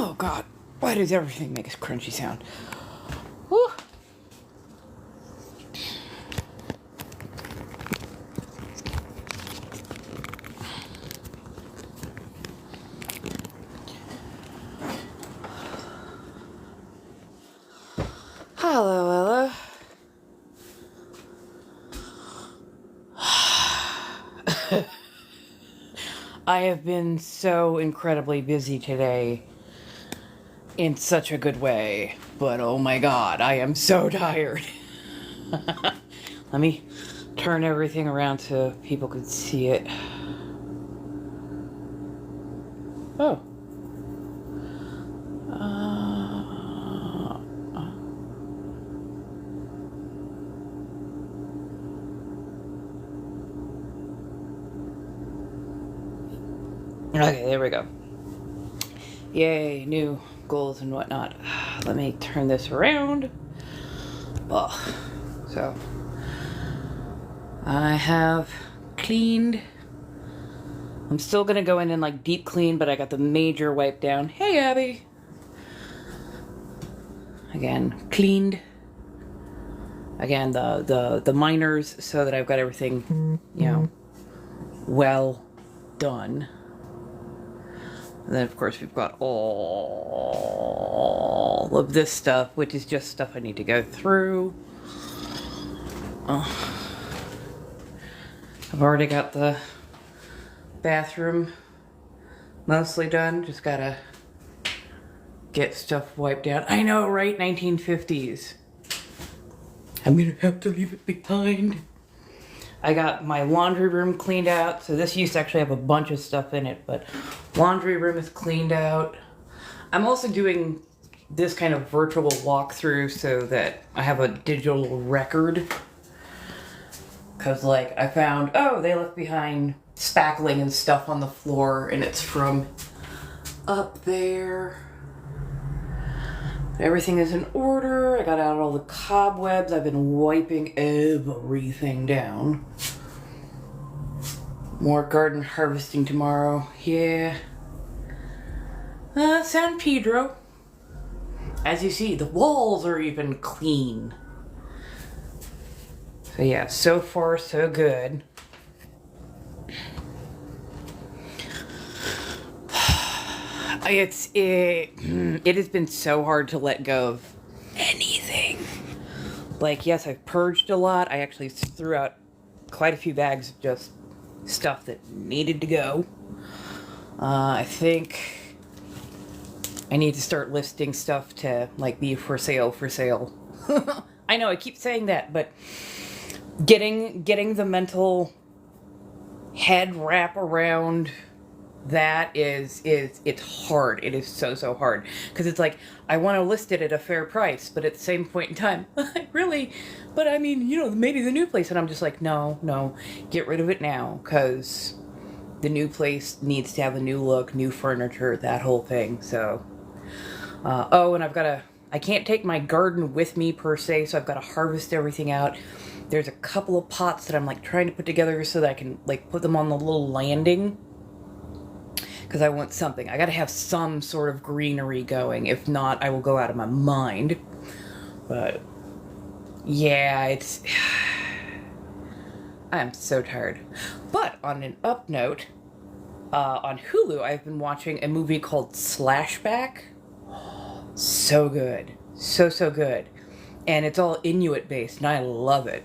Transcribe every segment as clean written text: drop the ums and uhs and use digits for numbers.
Oh God, why does everything make a crunchy sound? Woo. Hello, Ella. I have been so incredibly busy today in such a good way, but oh my God, I am so tired. Let me turn everything around so people can see it. Oh. Okay, there we go. Yay, new goals and whatnot. Let me turn this around. Oh, so I have cleaned. I'm still gonna go in and like deep clean, but I got the major wipe down. Hey, Abby. Again, cleaned. Again, the minors, so that I've got everything, well done. And then, of course, we've got all of this stuff, which is just stuff I need to go through. I've already got the bathroom mostly done. Just gotta get stuff wiped out. I know, right? 1950s. I'm gonna have to leave it behind. I got my laundry room cleaned out. So this used to actually have a bunch of stuff in it, but laundry room is cleaned out. I'm also doing this kind of virtual walkthrough so that I have a digital record. Cause like I found, oh, they left behind spackling and stuff on the floor and it's from up there. Everything is in order. I got out all the cobwebs. I've been wiping everything down. More garden harvesting tomorrow. Yeah. San Pedro. As you see, the walls are even clean. So yeah, so far so good. It has been so hard to let go of anything. Like, yes, I've purged a lot. I actually threw out quite a few bags of just stuff that needed to go. I think I need to start listing stuff to, like, be for sale. I know, I keep saying that, but getting the mental head wrap around that it's hard. It is so hard. Because it's like, I want to list it at a fair price, but at the same point in time, really? But I mean, maybe the new place. And I'm just like, no, get rid of it now. Because the new place needs to have a new look, new furniture, that whole thing. So, and I can't take my garden with me per se, so I've got to harvest everything out. There's a couple of pots that I'm like trying to put together so that I can like put them on the little landing. Because I want something. I gotta have some sort of greenery going. If not, I will go out of my mind. But, yeah, I am so tired. But, on an up note, on Hulu, I've been watching a movie called Slashback. So good. So good. And it's all Inuit based, and I love it.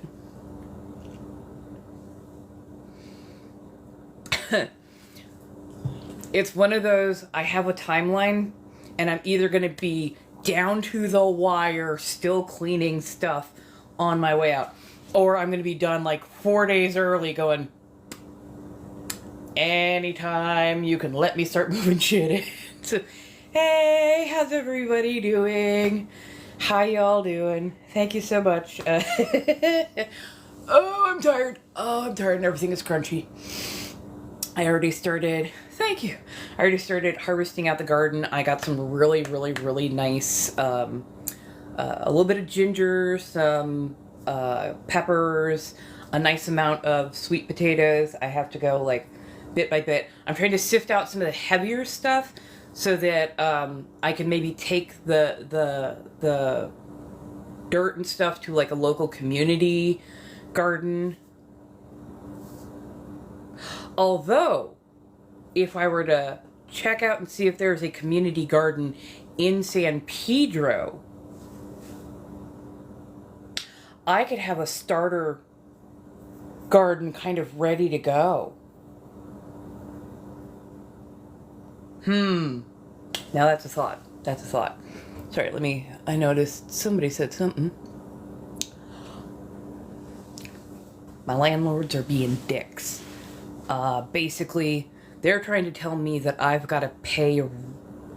It's one of those, I have a timeline, and I'm either going to be down to the wire, still cleaning stuff on my way out, or I'm going to be done like 4 days early going, anytime you can let me start moving shit in. So, hey, how's everybody doing? How y'all doing? Thank you so much. Oh, I'm tired, and everything is crunchy. I already started harvesting out the garden. I got some really nice, a little bit of ginger, some peppers, a nice amount of sweet potatoes. I have to go like bit by bit. I'm trying to sift out some of the heavier stuff so that I can maybe take the dirt and stuff to like a local community garden. Although, if I were to check out and see if there's a community garden in San Pedro, I could have a starter garden kind of ready to go. Now that's a thought. That's a thought. Sorry, I noticed somebody said something. My landlords are being dicks. Basically, they're trying to tell me that I've got to pay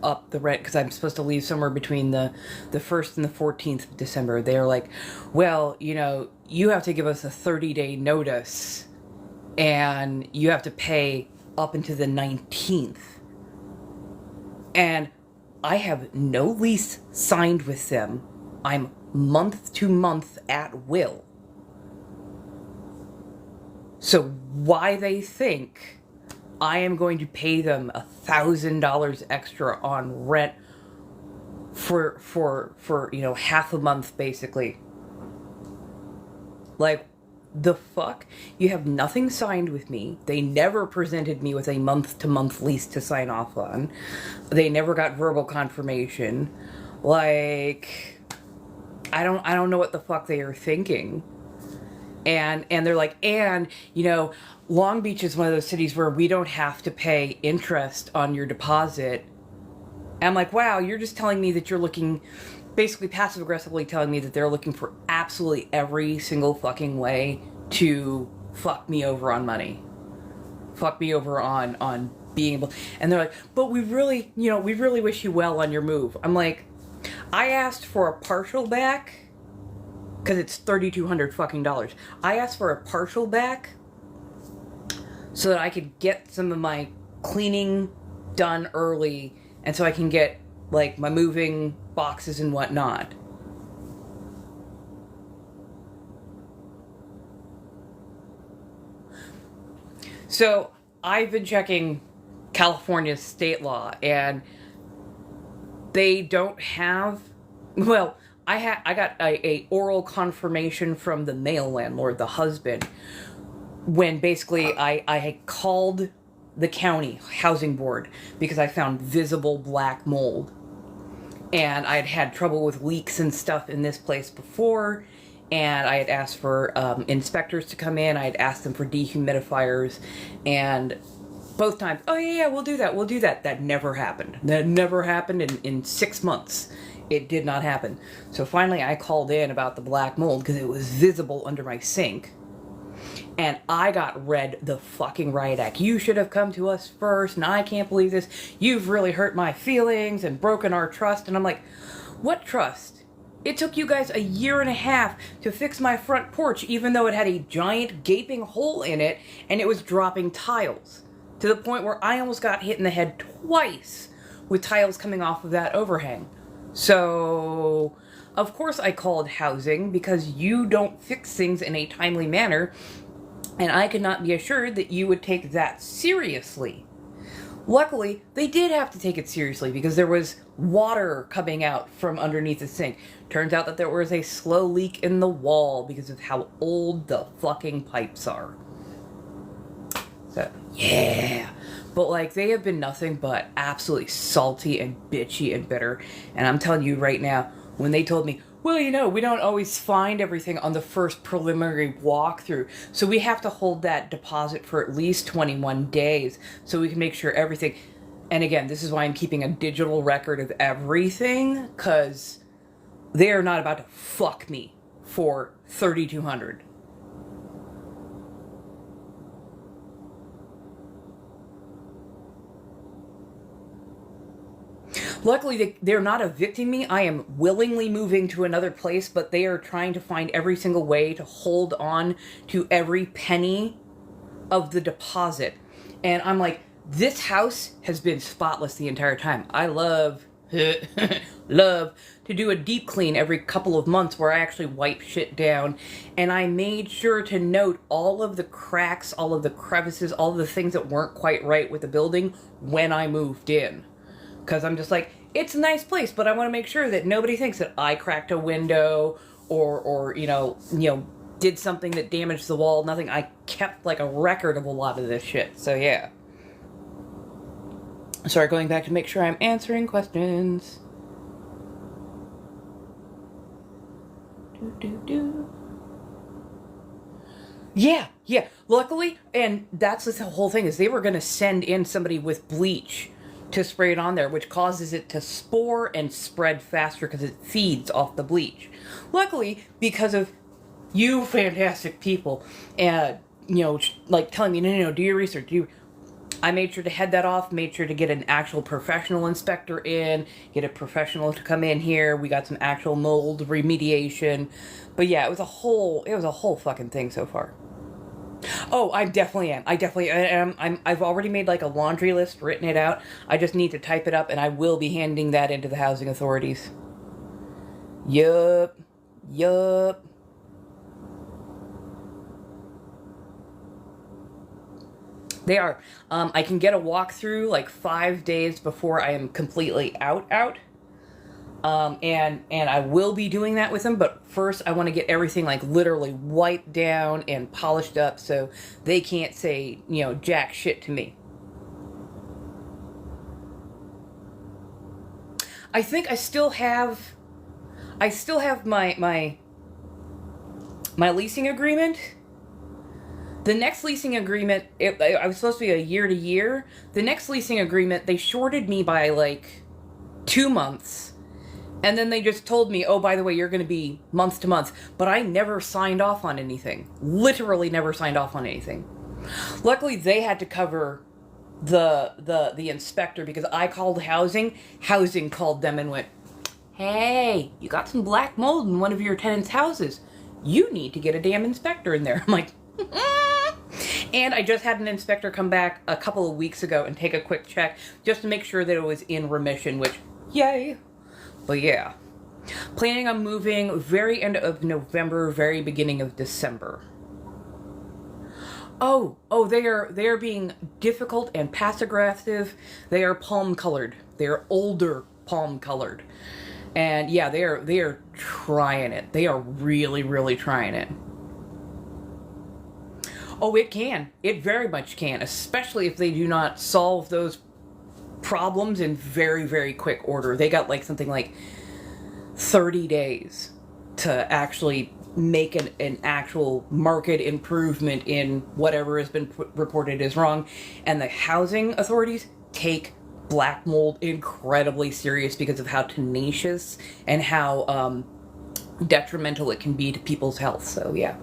up the rent because I'm supposed to leave somewhere between the 1st and the 14th of December. They're like, well, you have to give us a 30-day notice and you have to pay up until the 19th. And I have no lease signed with them. I'm month to month at will. So why they think I am going to pay them $1,000 extra on rent for half a month, basically. Like, the fuck? You have nothing signed with me. They never presented me with a month-to-month lease to sign off on. They never got verbal confirmation. Like, I don't know what the fuck they are thinking. And they're like, Long Beach is one of those cities where we don't have to pay interest on your deposit. And I'm like, wow, you're just telling me that you're looking, basically passive-aggressively telling me that they're looking for absolutely every single fucking way to fuck me over on money. Fuck me over on being able... And they're like, but we really wish you well on your move. I'm like, I asked for a partial back, because it's $3,200 fucking dollars. I asked for a partial back so that I could get some of my cleaning done early, and so I can get, like, my moving boxes and whatnot. So, I've been checking California's state law, and they don't have... Well, I got a oral confirmation from the male landlord, the husband, when basically I had called the county housing board because I found visible black mold. And I had had trouble with leaks and stuff in this place before, and I had asked for inspectors to come in. I had asked them for dehumidifiers, and both times, oh yeah, we'll do that. That never happened. That never happened in 6 months. It did not happen. So finally I called in about the black mold because it was visible under my sink. And I got read the fucking riot act. You should have come to us first, and I can't believe this. You've really hurt my feelings and broken our trust. And I'm like, what trust? It took you guys 1.5 years to fix my front porch, even though it had a giant gaping hole in it and it was dropping tiles. To the point where I almost got hit in the head twice with tiles coming off of that overhang. So, of course I called housing because you don't fix things in a timely manner, and I could not be assured that you would take that seriously. Luckily, they did have to take it seriously because there was water coming out from underneath the sink. Turns out that there was a slow leak in the wall because of how old the fucking pipes are. So, yeah. But, like, they have been nothing but absolutely salty and bitchy and bitter. And I'm telling you right now, when they told me, well, we don't always find everything on the first preliminary walkthrough, so we have to hold that deposit for at least 21 days so we can make sure everything... And again, this is why I'm keeping a digital record of everything, because they are not about to fuck me for $3,200. Luckily, they're not evicting me. I am willingly moving to another place, but they are trying to find every single way to hold on to every penny of the deposit. And I'm like, this house has been spotless the entire time. I love to do a deep clean every couple of months where I actually wipe shit down. And I made sure to note all of the cracks, all of the crevices, all of the things that weren't quite right with the building when I moved in. Because I'm just like, it's a nice place, but I want to make sure that nobody thinks that I cracked a window or did something that damaged the wall. Nothing. I kept like a record of a lot of this shit. So yeah. Sorry, going back to make sure I'm answering questions. Yeah. Luckily, and that's the whole thing, is they were going to send in somebody with bleach to spray it on there, which causes it to spore and spread faster because it feeds off the bleach. Luckily, because of you fantastic people, like telling me, no, do your research, I made sure to head that off, made sure to get an actual professional inspector in, get a professional to come in here. We got some actual mold remediation. But yeah, it was a whole fucking thing so far. Oh, I definitely am. I've already made like a laundry list, written it out. I just need to type it up, and I will be handing that into the housing authorities. Yup. They are. I can get a walkthrough like 5 days before I am completely out. And I will be doing that with them, but first I want to get everything like literally wiped down and polished up so they can't say, jack shit to me. I think I still have my leasing agreement. The next leasing agreement, I was supposed to be a year to year. The next leasing agreement, they shorted me by like 2 months. And then they just told me, oh, by the way, you're going to be month to month. But I never signed off on anything. Literally never signed off on anything. Luckily, they had to cover the inspector because I called housing. Housing called them and went, hey, you got some black mold in one of your tenants' houses. You need to get a damn inspector in there. I'm like, and I just had an inspector come back a couple of weeks ago and take a quick check just to make sure that it was in remission, which, yay. But yeah. Planning on moving very end of November, very beginning of December. Oh, they are being difficult and passive aggressive. They are palm colored. They are older palm colored. And yeah, they are trying it. They are really, really trying it. Oh, it can. It very much can, especially if they do not solve those problems in very, very quick order. They got like something like 30 days to actually make an actual market improvement in whatever has been reported as wrong. And the housing authorities take black mold incredibly serious because of how tenacious and how detrimental it can be to people's health. So yeah.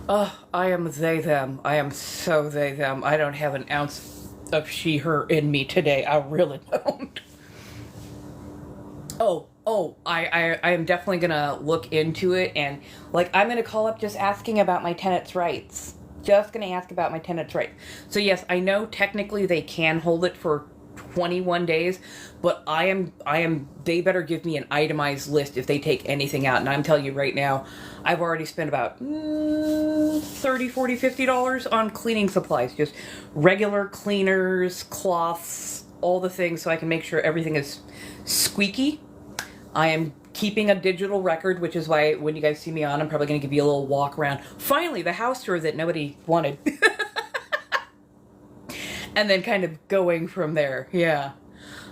I am they, them. I am so they, them. I don't have an ounce of she, her in me today. I really don't. I am definitely gonna look into it, and like I'm gonna call up just asking about my tenants' rights. Just gonna ask about my tenants' rights. So yes, I know technically they can hold it for 21 days, but they better give me an itemized list if they take anything out. And I'm telling you right now, I've already spent about $30, $40, $50 on cleaning supplies. Just regular cleaners, cloths, all the things so I can make sure everything is squeaky. I am keeping a digital record, which is why when you guys see me on, I'm probably going to give you a little walk around. Finally, the house tour that nobody wanted. And then kind of going from there. Yeah.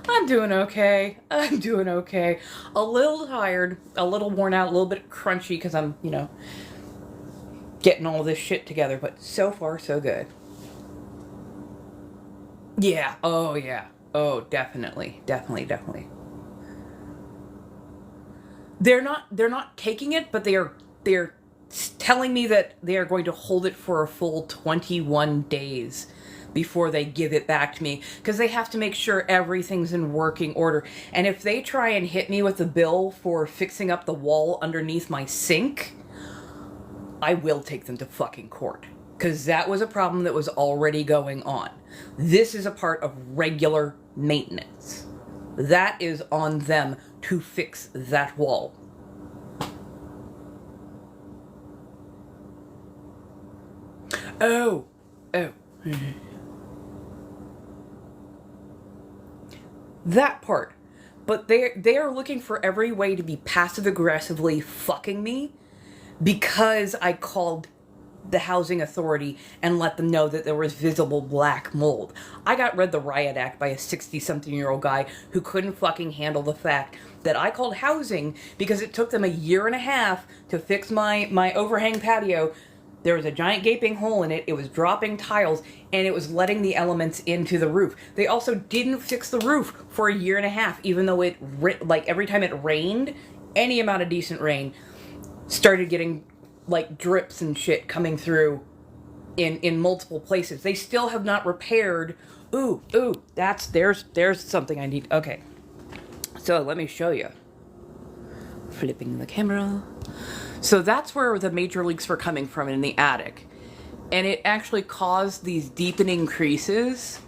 I'm doing okay. A little tired, a little worn out, a little bit crunchy because I'm, getting all this shit together. But so far, so good. Yeah. Oh, yeah. Oh, definitely. They're not taking it, but they're telling me that they are going to hold it for a full 21 days before they give it back to me, because they have to make sure everything's in working order. And if they try and hit me with a bill for fixing up the wall underneath my sink, I will take them to fucking court, because that was a problem that was already going on. This is a part of regular maintenance. That is on them to fix that wall. Oh. That part. But they are looking for every way to be passive aggressively fucking me because I called the housing authority and let them know that there was visible black mold. I got read the riot act by a 60-something-year-old guy who couldn't fucking handle the fact that I called housing because it took them a year and a half to fix my overhang patio. There was a giant gaping hole in it. It was dropping tiles, and it was letting the elements into the roof. They also didn't fix the roof for a year and a half, even though like every time it rained, any amount of decent rain, started getting like drips and shit coming through in multiple places. They still have not repaired. Ooh, there's something I need. Okay. So let me show you. Flipping the camera. So that's where the major leaks were coming from in the attic. And it actually caused these deepening creases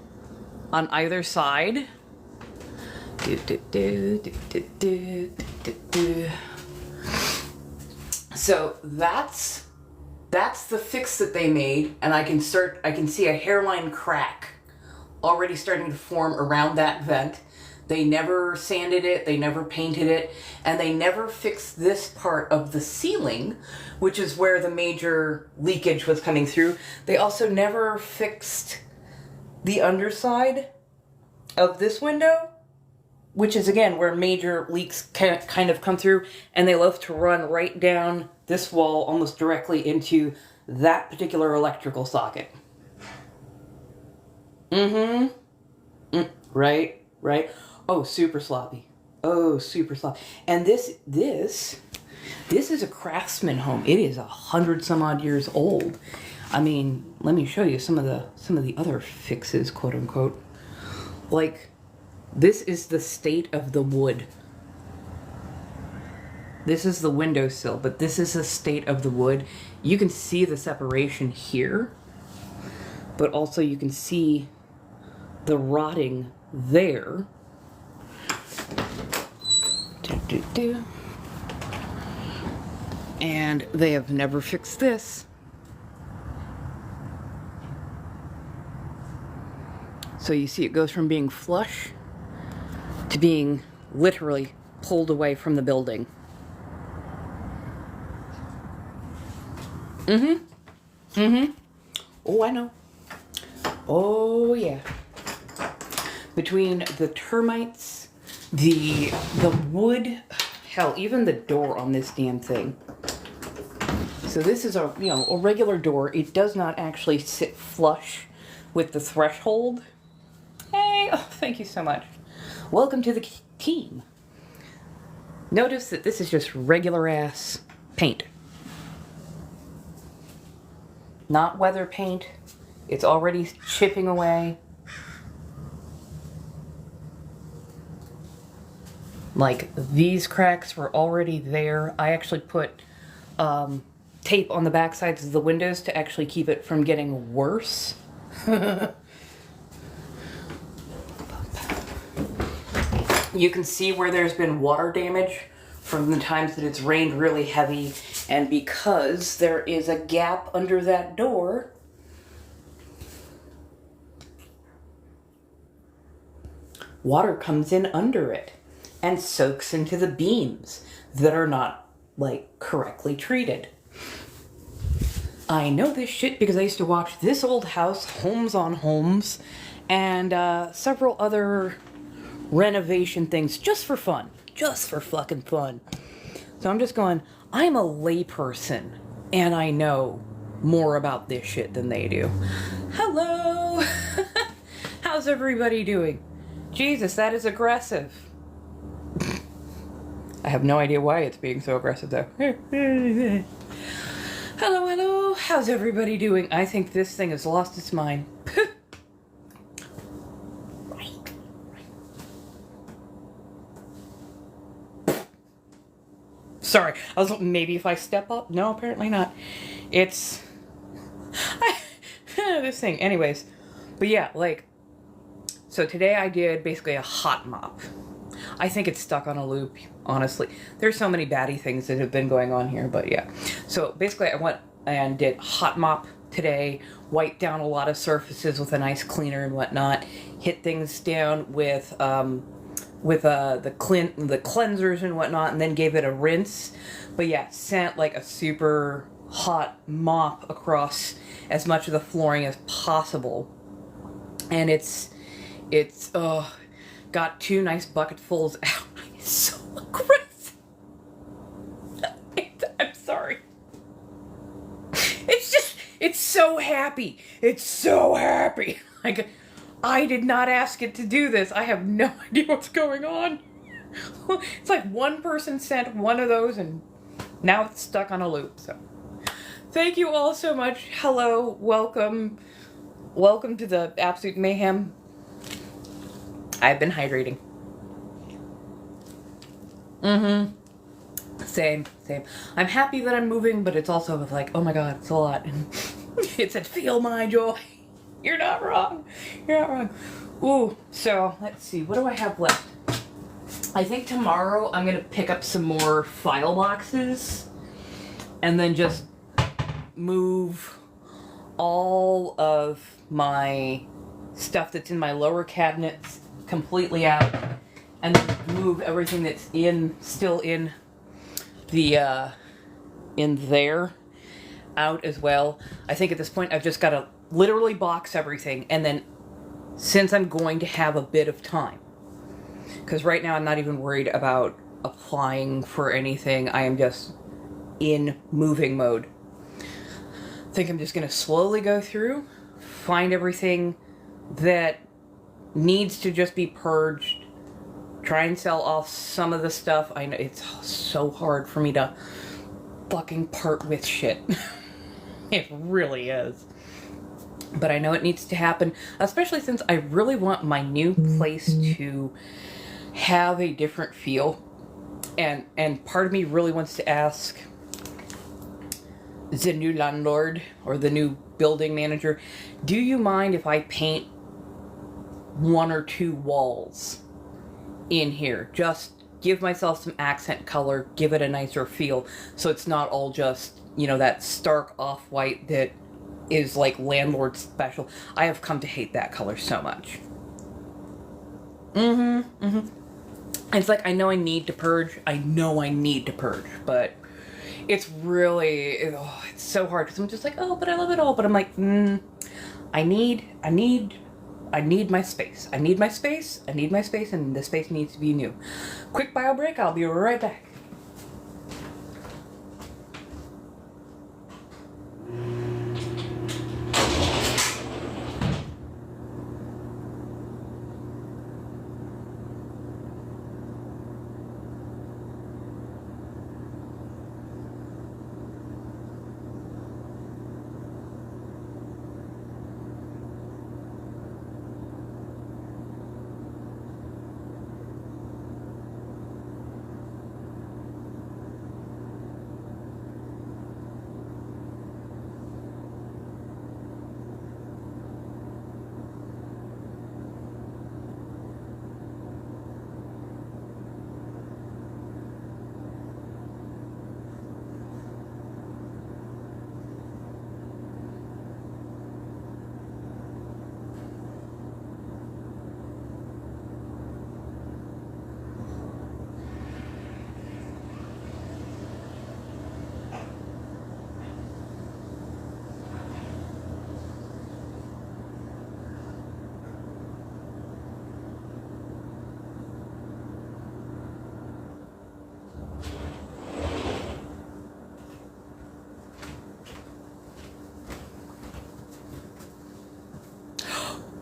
on either side. So that's the fix that they made, and I can see a hairline crack already starting to form around that vent. They never sanded it, they never painted it, and they never fixed this part of the ceiling, which is where the major leakage was coming through. They also never fixed the underside of this window, which is, again, where major leaks kind of come through, and they love to run right down this wall almost directly into that particular electrical socket. Right. Oh, super sloppy. And this is a craftsman home. It is 100 some odd years old. I mean, let me show you some of the other fixes, quote unquote. Like, this is the state of the wood. This is the windowsill, but this is the state of the wood. You can see the separation here, but also you can see the rotting there. And they have never fixed this. So you see it goes from being flush to being literally pulled away from the building. Oh, I know. Oh, yeah. Between the termites, the wood, hell, even the door on this damn thing. So this is a regular door. It does not actually sit flush with the threshold. Hey, oh, thank you so much. Welcome to the team. Notice that this is just regular ass paint. Not weather paint. It's already chipping away. Like, these cracks were already there. I actually put tape on the back sides of the windows to actually keep it from getting worse. You can see where there's been water damage from the times that it's rained really heavy, and because there is a gap under that door, water comes in under it and soaks into the beams that are not, like, correctly treated. I know this shit because I used to watch This Old House, Homes on Homes, and several other renovation things just for fun. Just for fucking fun. So I'm just going, I'm a layperson, and I know more about this shit than they do. Hello! How's everybody doing? Jesus, that is aggressive. I have no idea why it's being so aggressive, though. Hello. How's everybody doing? I think this thing has lost its mind. Sorry, I was maybe if I step up. No, apparently not. It's this thing. Anyways, but yeah, like, so today I did basically a hot mop. I think it's stuck on a loop, honestly. There's so many baddie things that have been going on here, but yeah. So basically I went and did hot mop today, wiped down a lot of surfaces with a nice cleaner and whatnot, hit things down with with the cleansers and whatnot, and then gave it a rinse. But yeah, sent like a super hot mop across as much of the flooring as possible, and it's got 2 nice bucketfuls out. It's so aggressive. I'm sorry. It's so happy. It's so happy. Like, I did not ask it to do this. I have no idea what's going on. It's like one person sent one of those and now it's stuck on a loop. So thank you all so much. Hello, welcome. Welcome to the absolute mayhem. I've been hydrating. Same. I'm happy that I'm moving, but it's also like, oh my god, it's a lot. And it said, feel my joy. You're not wrong. Ooh, so let's see. What do I have left? I think tomorrow I'm going to pick up some more file boxes and then just move all of my stuff that's in my lower cabinets completely out and then move everything that's still in the in there out as well. I think at this point I've just got to literally box everything, and then since I'm going to have a bit of time, because right now I'm not even worried about applying for anything, I am just in moving mode. I think I'm just going to slowly go through, find everything that needs to just be purged, try and sell off some of the stuff. I know it's so hard for me to fucking part with shit. It really is. But I know it needs to happen, especially since I really want my new place to have a different feel. And part of me really wants to ask the new landlord or the new building manager, do you mind if I paint 1 or 2 walls in here? Just give myself some accent color, give it a nicer feel, so it's not all just, that stark off-white that is like landlord special. I have come to hate that color so much. It's like, I know I need to purge, but it's really, it's so hard, because I'm just like, oh, but I love it all, but I'm like, I need my space. I need my space, and the space needs to be new. Quick bio break, I'll be right back.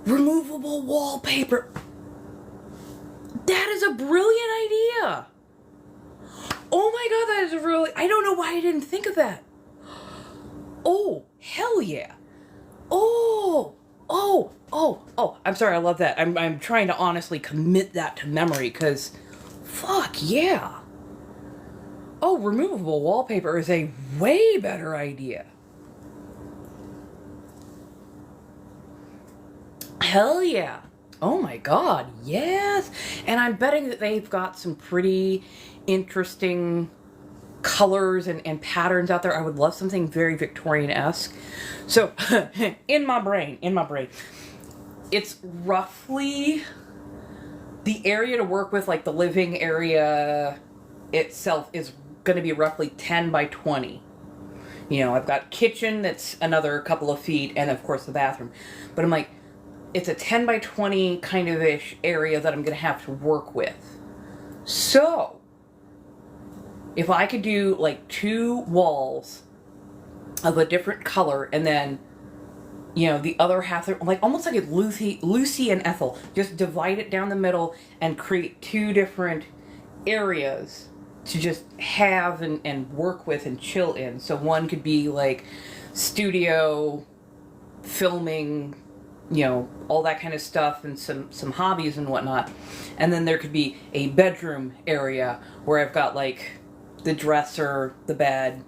Removable wallpaper. That is a brilliant idea. Oh my god, that is a really... I don't know why I didn't think of that. Oh, hell yeah. Oh. I'm sorry, I love that. I'm trying to honestly commit that to memory, because fuck yeah. Oh, removable wallpaper is a way better idea. Hell yeah. Oh my god, yes. And I'm betting that they've got some pretty interesting colors and patterns out there. I would love something very Victorian-esque. So, in my brain, it's roughly the area to work with, like the living area itself, is going to be roughly 10 by 20. You know, I've got kitchen that's another couple of feet, and of course the bathroom. But I'm like, it's a 10 by 20 kind of ish area that I'm going to have to work with. So, if I could do like 2 walls of a different color, and then, you know, the other half, like almost like a Lucy and Ethel, just divide it down the middle and create 2 different areas to just have and work with and chill in. So one could be like studio, filming, you know, all that kind of stuff, and some hobbies and whatnot. And then there could be a bedroom area where I've got like the dresser, the bed,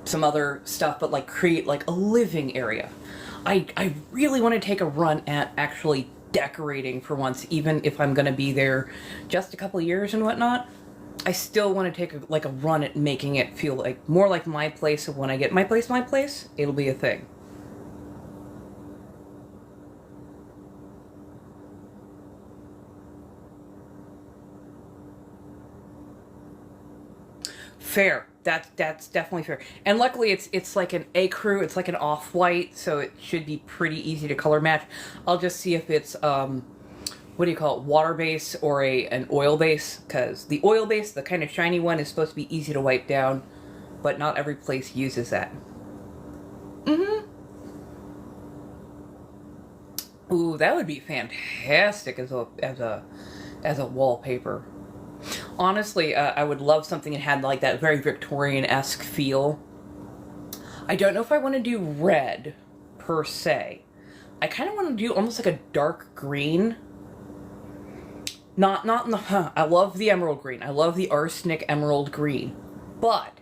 some other stuff, but like create like a living area. I really want to take a run at actually decorating for once, even if I'm going to be there just a couple of years and whatnot. I still want to take a run at making it feel like more like my place. So when I get my place, it'll be a thing. Fair. That's definitely fair. And luckily it's like an ecru, it's like an off-white, so it should be pretty easy to color match. I'll just see if it's what do you call it, water base or an oil base, because the oil base, the kind of shiny one, is supposed to be easy to wipe down, but not every place uses that. Mm-hmm. Ooh, that would be fantastic as a wallpaper. Honestly, I would love something that had like that very Victorian-esque feel. I don't know if I want to do red per se. I kind of want to do almost like a dark green. Not in the, I love the emerald green. I love the arsenic emerald green. But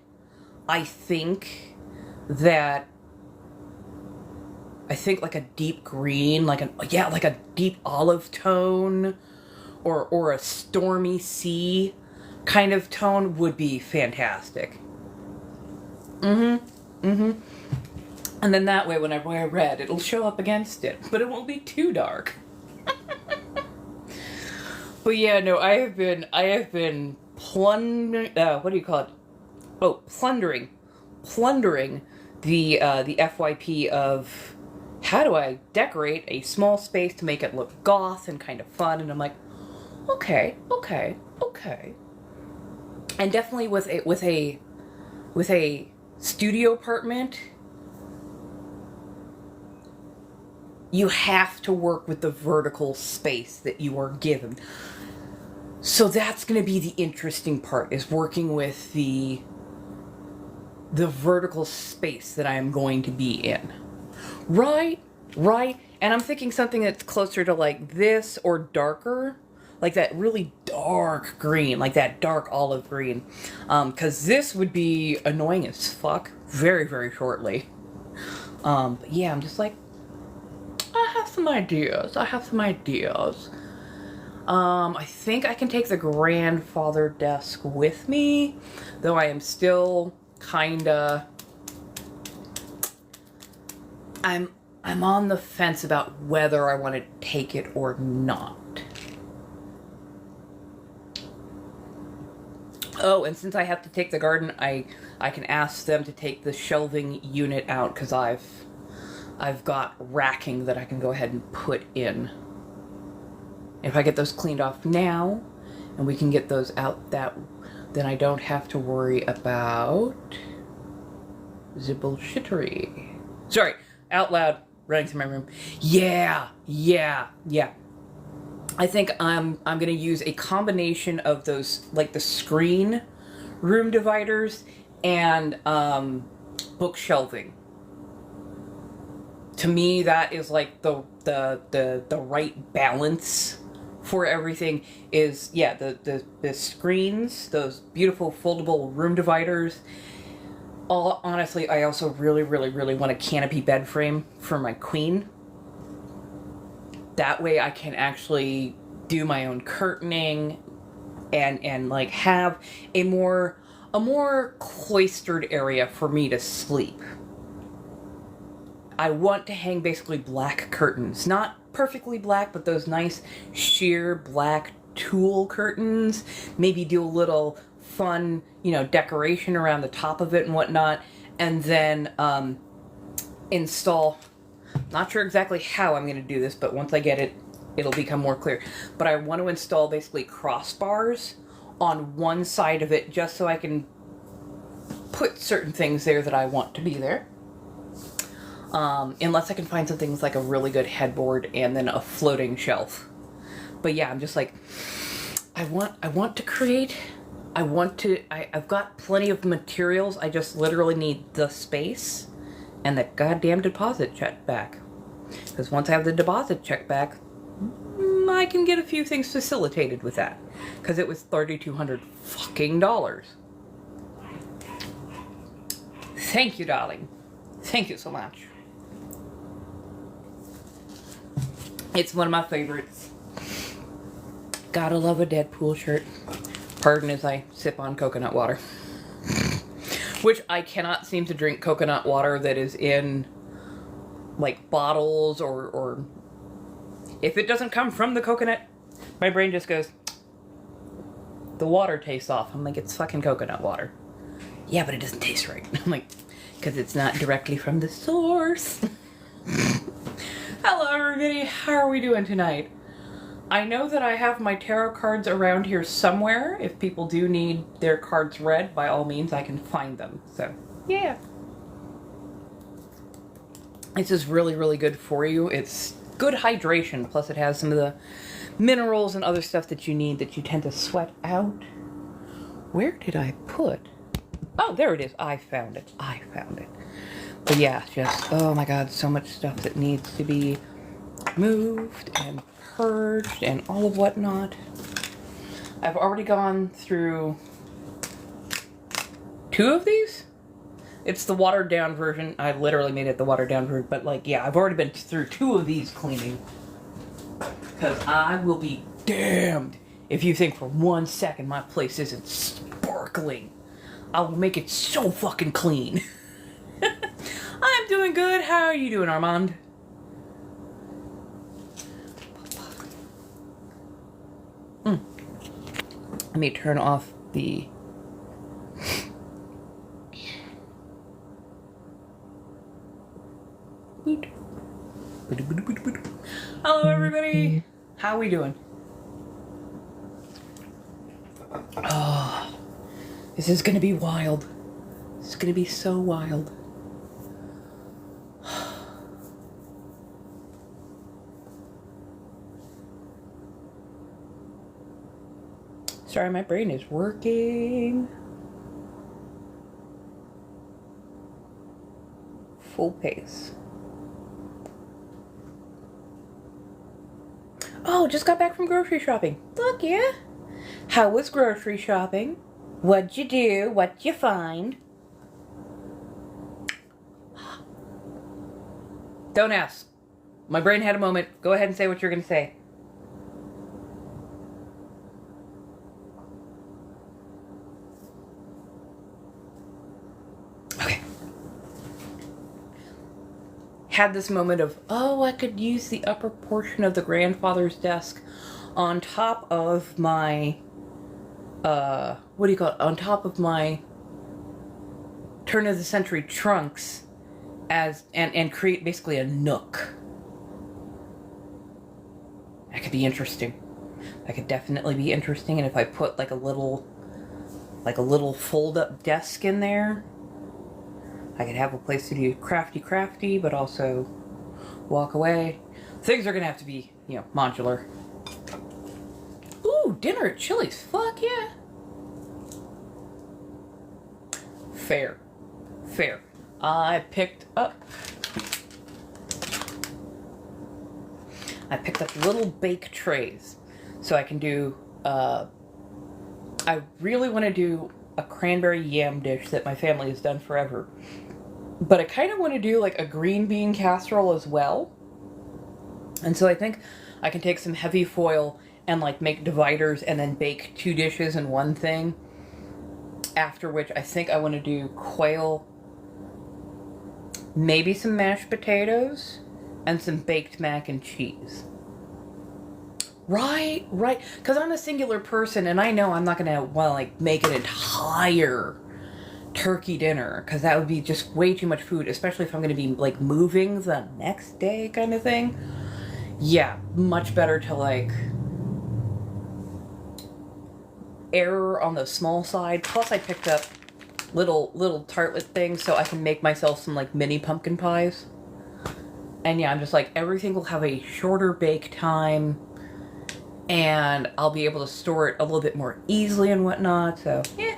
I think that like a deep green, like a deep olive tone, or a stormy sea kind of tone would be fantastic. Mm-hmm. Mm-hmm. And then that way, when I wear red, it'll show up against it, but it won't be too dark. But yeah, no, I have been plundering. What do you call it? Oh, plundering the FYP of how do I decorate a small space to make it look goth and kind of fun. And I'm like, okay. And definitely with a studio apartment, you have to work with the vertical space that you are given. So that's going to be the interesting part, is working with the vertical space that I am going to be in. Right. And I'm thinking something that's closer to like this or darker, like that really dark green, like that dark olive green. Because this would be annoying as fuck very, very shortly. But yeah, I'm just like, I have some ideas. I think I can take the grandfather desk with me, though I am still kinda... I'm on the fence about whether I want to take it or not. Oh, and since I have to take the garden, I can ask them to take the shelving unit out, because I've got racking that I can go ahead and put in. If I get those cleaned off now, and we can get those out, then I don't have to worry about the bullshittery. Sorry, out loud, running through my room. Yeah. I think I'm gonna use a combination of those, like the screen room dividers and book shelving. To me, that is like the right balance for everything. Is the screens, those beautiful foldable room dividers. Honestly, I also really want a canopy bed frame for my queen. That way I can actually do my own curtaining and like have a more cloistered area for me to sleep. I want to hang basically black curtains, not perfectly black, but those nice sheer black tulle curtains. Maybe do a little fun, decoration around the top of it and whatnot. And then install, not sure exactly how I'm going to do this, but once I get it, it'll become more clear. But I want to install basically crossbars on one side of it just so I can put certain things there that I want to be there. Unless I can find some things like a really good headboard and then a floating shelf. But yeah, I'm just like, I want to create. I've got plenty of materials. I just literally need the space and that goddamn deposit check back. Because once I have the deposit check back, I can get a few things facilitated with that. Because it was $3,200 fucking dollars. Thank you, darling. Thank you so much. It's one of my favorites. Gotta love a Deadpool shirt. Pardon as I sip on coconut water. Which I cannot seem to drink coconut water that is in like bottles or if it doesn't come from the coconut, my brain just goes, the water tastes off. I'm like, it's fucking coconut water. Yeah, but it doesn't taste right. I'm like, because it's not directly from the source. Hello everybody, how are we doing tonight? I know that I have my tarot cards around here somewhere. If people do need their cards read, by all means I can find them. So, yeah. This is really, really good for you. It's good hydration, plus it has some of the minerals and other stuff that you need that you tend to sweat out. Where did I put? Oh, there it is. I found it. But yeah, just, oh my god, so much stuff that needs to be moved and purged and all of whatnot. I've already gone through 2 of these. It's the watered down version. I literally made it the watered down version, but like, yeah, I've already been through 2 of these cleaning. Because I will be damned if you think for 1 second my place isn't sparkling. I will make it so fucking clean. I'm doing good. How are you doing, Armand? Let me turn off the... Hello, everybody. How are we doing? Oh, this is gonna be wild. This is gonna be so wild. Sorry, my brain is working. Full pace. Oh, just got back from grocery shopping. Look, yeah. How was grocery shopping? What'd you do? What'd you find? Don't ask. My brain had a moment. Go ahead and say what you're going to say. Had this moment of, oh, I could use the upper portion of the grandfather's desk on top of my, what do you call it? On top of my turn of the century trunks as, and create basically a nook. That could be interesting. That could definitely be interesting. And if I put like a little fold up desk in there, I could have a place to do crafty, but also walk away. Things are going to have to be, modular. Ooh, dinner at Chili's. Fuck yeah. Fair. I picked up little bake trays. So I can do, I really want to do a cranberry yam dish that my family has done forever. But I kind of want to do like a green bean casserole as well. And so I think I can take some heavy foil and like make dividers and then bake 2 dishes in one thing. After which I think I want to do quail, maybe some mashed potatoes, and some baked mac and cheese. Right. Because I'm a singular person, and I know I'm not gonna want to like make an entire turkey dinner, because that would be just way too much food, especially if I'm gonna be like moving the next day, kind of thing. Yeah, much better to like err on the small side. Plus, I picked up little tartlet things, so I can make myself some like mini pumpkin pies. And yeah, I'm just like, everything will have a shorter bake time, and I'll be able to store it a little bit more easily and whatnot, so yeah.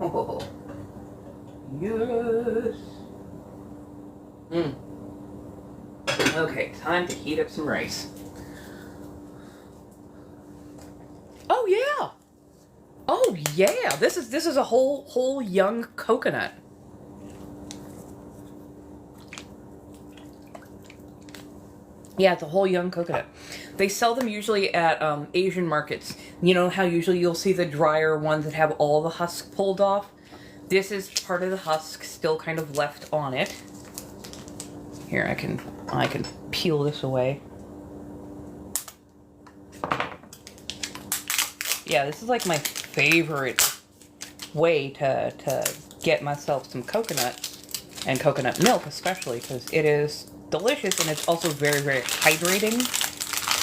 Oh, yes. Okay, time to heat up some rice. Oh yeah. Oh yeah. This is a whole young coconut. Yeah, it's a whole young coconut. They sell them usually at Asian markets. You know how usually you'll see the drier ones that have all the husk pulled off? This is part of the husk still kind of left on it. Here, I can peel this away. Yeah, this is like my favorite way to get myself some coconut, and coconut milk especially, because it is delicious, and it's also very, very hydrating,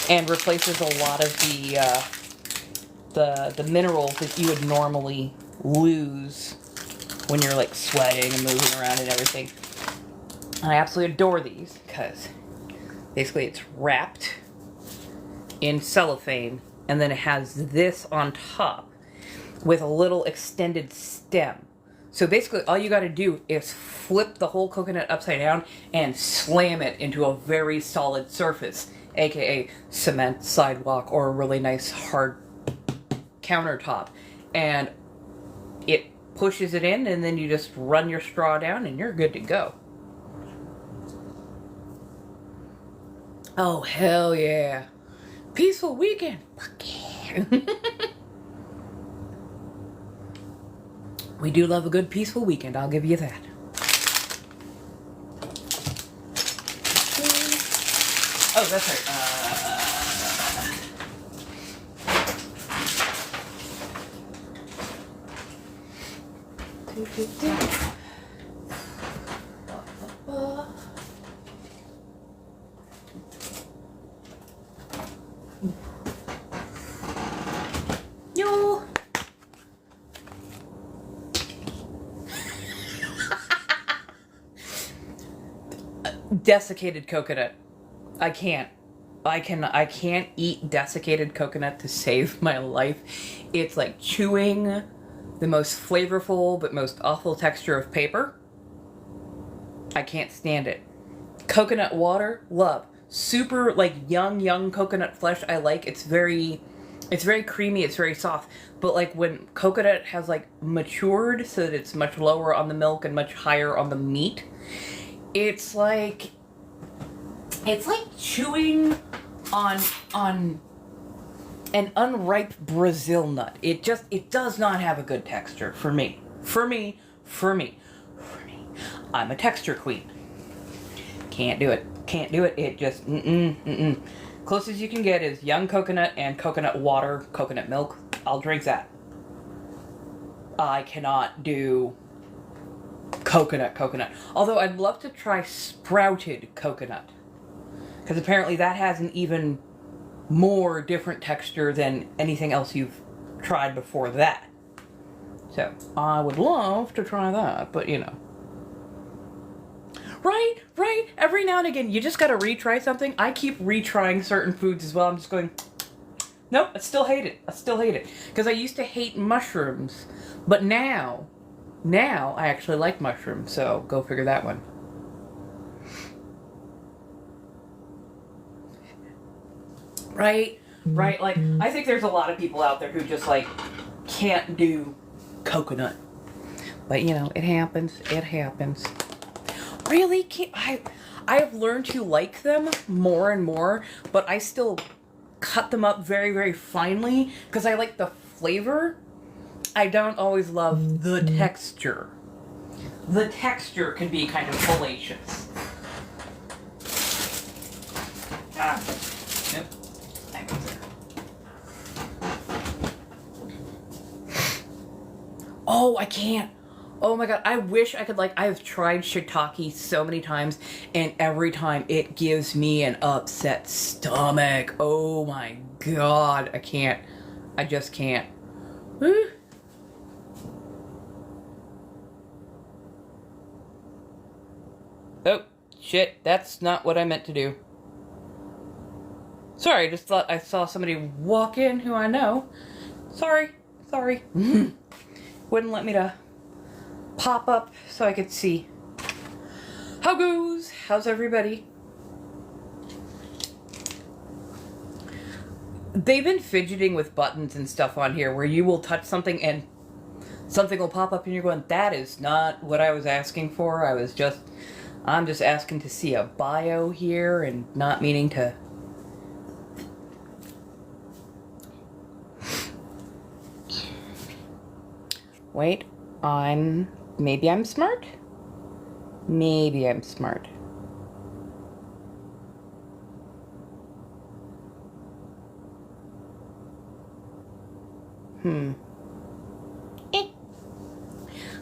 and replaces a lot of the minerals that you would normally lose when you're like sweating and moving around and everything. I absolutely adore these, because basically it's wrapped in cellophane, and then it has this on top with a little extended stem. So basically all you gotta do is flip the whole coconut upside down and slam it into a very solid surface, aka cement, sidewalk, or a really nice hard countertop. And it pushes it in, and then you just run your straw down and you're good to go. Oh, hell yeah. Peaceful weekend. Fuck yeah. We do love a good peaceful weekend, I'll give you that. Oh, that's right. No. Desiccated coconut. I can't eat desiccated coconut to save my life. It's like chewing the most flavorful but most awful texture of paper. I can't stand it. Coconut water, love. Super like young coconut flesh, I like. It's very creamy, it's very soft. But like when coconut has like matured so that it's much lower on the milk and much higher on the meat, it's like chewing on an unripe Brazil nut. It does not have a good texture for me. For me. I'm a texture queen. Can't do it. It just Closest you can get is young coconut and coconut water, coconut milk. I'll drink that. I cannot do coconut. Although I'd love to try sprouted coconut, because apparently that has an even more different texture than anything else you've tried before that. So I would love to try that, but you know. Right. Every now and again, you just gotta retry something. I keep retrying certain foods as well. I'm just going, nope, I still hate it. Because I used to hate mushrooms, but now I actually like mushrooms, so go figure that one. Right? Like, I think there's a lot of people out there who just, like, can't do coconut. But, you know, it happens. Really? I have learned to like them more and more, but I still cut them up very, very finely, because I like the flavor. I don't always love the texture the texture can be kind of fallacious. Ah. Yep. I was there. Oh, I can't. Oh my god, I wish I could, like, I've tried shiitake so many times, and every time it gives me an upset stomach. Oh my god, I can't. I just can't. Woo. Oh, shit, that's not what I meant to do. Sorry, I just thought I saw somebody walk in who I know. Sorry. Wouldn't let me to pop up so I could see. How goes? How's everybody? They've been fidgeting with buttons and stuff on here where you will touch something and something will pop up and you're going, that is not what I was asking for. I'm just asking to see a bio here and not meaning to. Wait, maybe I'm smart? Maybe I'm smart.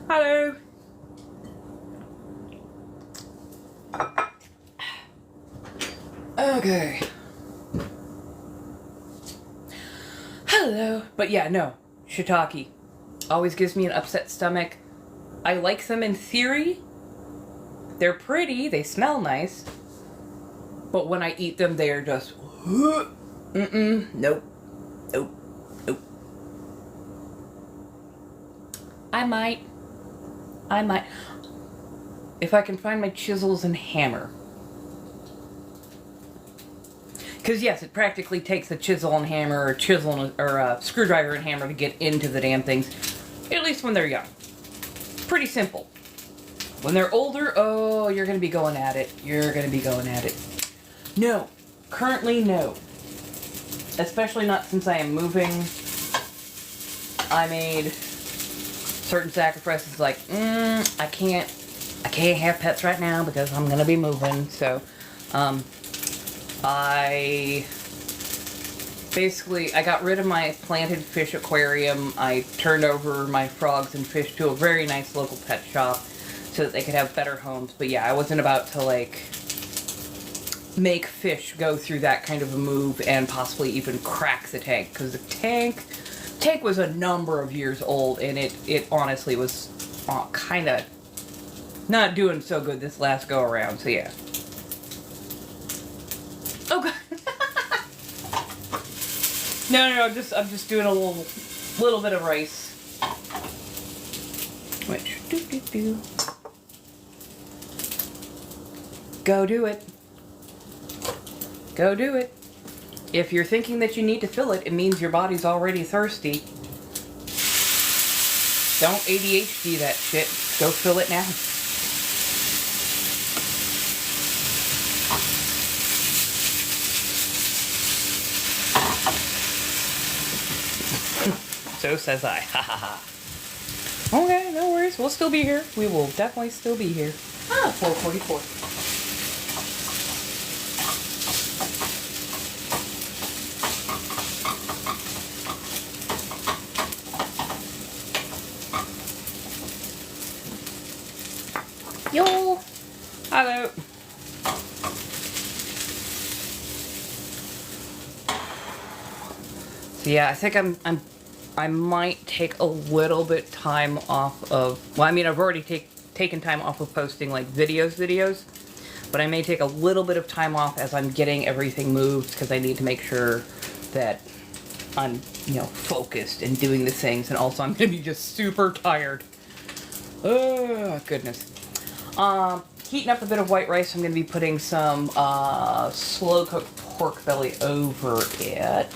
Hello. Okay. Hello. But yeah, no. Shiitake always gives me an upset stomach. I like them in theory. They're pretty. They smell nice. But when I eat them, they are just... Nope. I might. If I can find my chisels and hammer. Because yes, it practically takes a chisel and hammer, or a screwdriver and hammer to get into the damn things. At least when they're young. Pretty simple. When they're older, oh, you're going to be going at it. No. Currently, no. Especially not since I am moving. I made certain sacrifices like, I can't have pets right now because I'm going to be moving. So, I got rid of my planted fish aquarium. I turned over my frogs and fish to a very nice local pet shop so that they could have better homes. But yeah, I wasn't about to, like, make fish go through that kind of a move and possibly even crack the tank. Because the tank was a number of years old, and it honestly was kind of not doing so good this last go around. So yeah. Oh god. No, I'm just doing a little bit of rice. Which do. Go do it. If you're thinking that you need to fill it, it means your body's already thirsty. Don't ADHD that shit. Go fill it now. So says I. Ha ha ha. Okay, no worries. We'll still be here. We will definitely still be here. 4:44. Yo! Hello. So yeah, I think I might take a little bit time off of, well, I mean, I've already taken time off of posting, like, videos, but I may take a little bit of time off as I'm getting everything moved, because I need to make sure that I'm, focused and doing the things, and also I'm going to be just super tired. Oh, goodness. Heating up a bit of white rice, I'm going to be putting some, slow-cooked pork belly over it.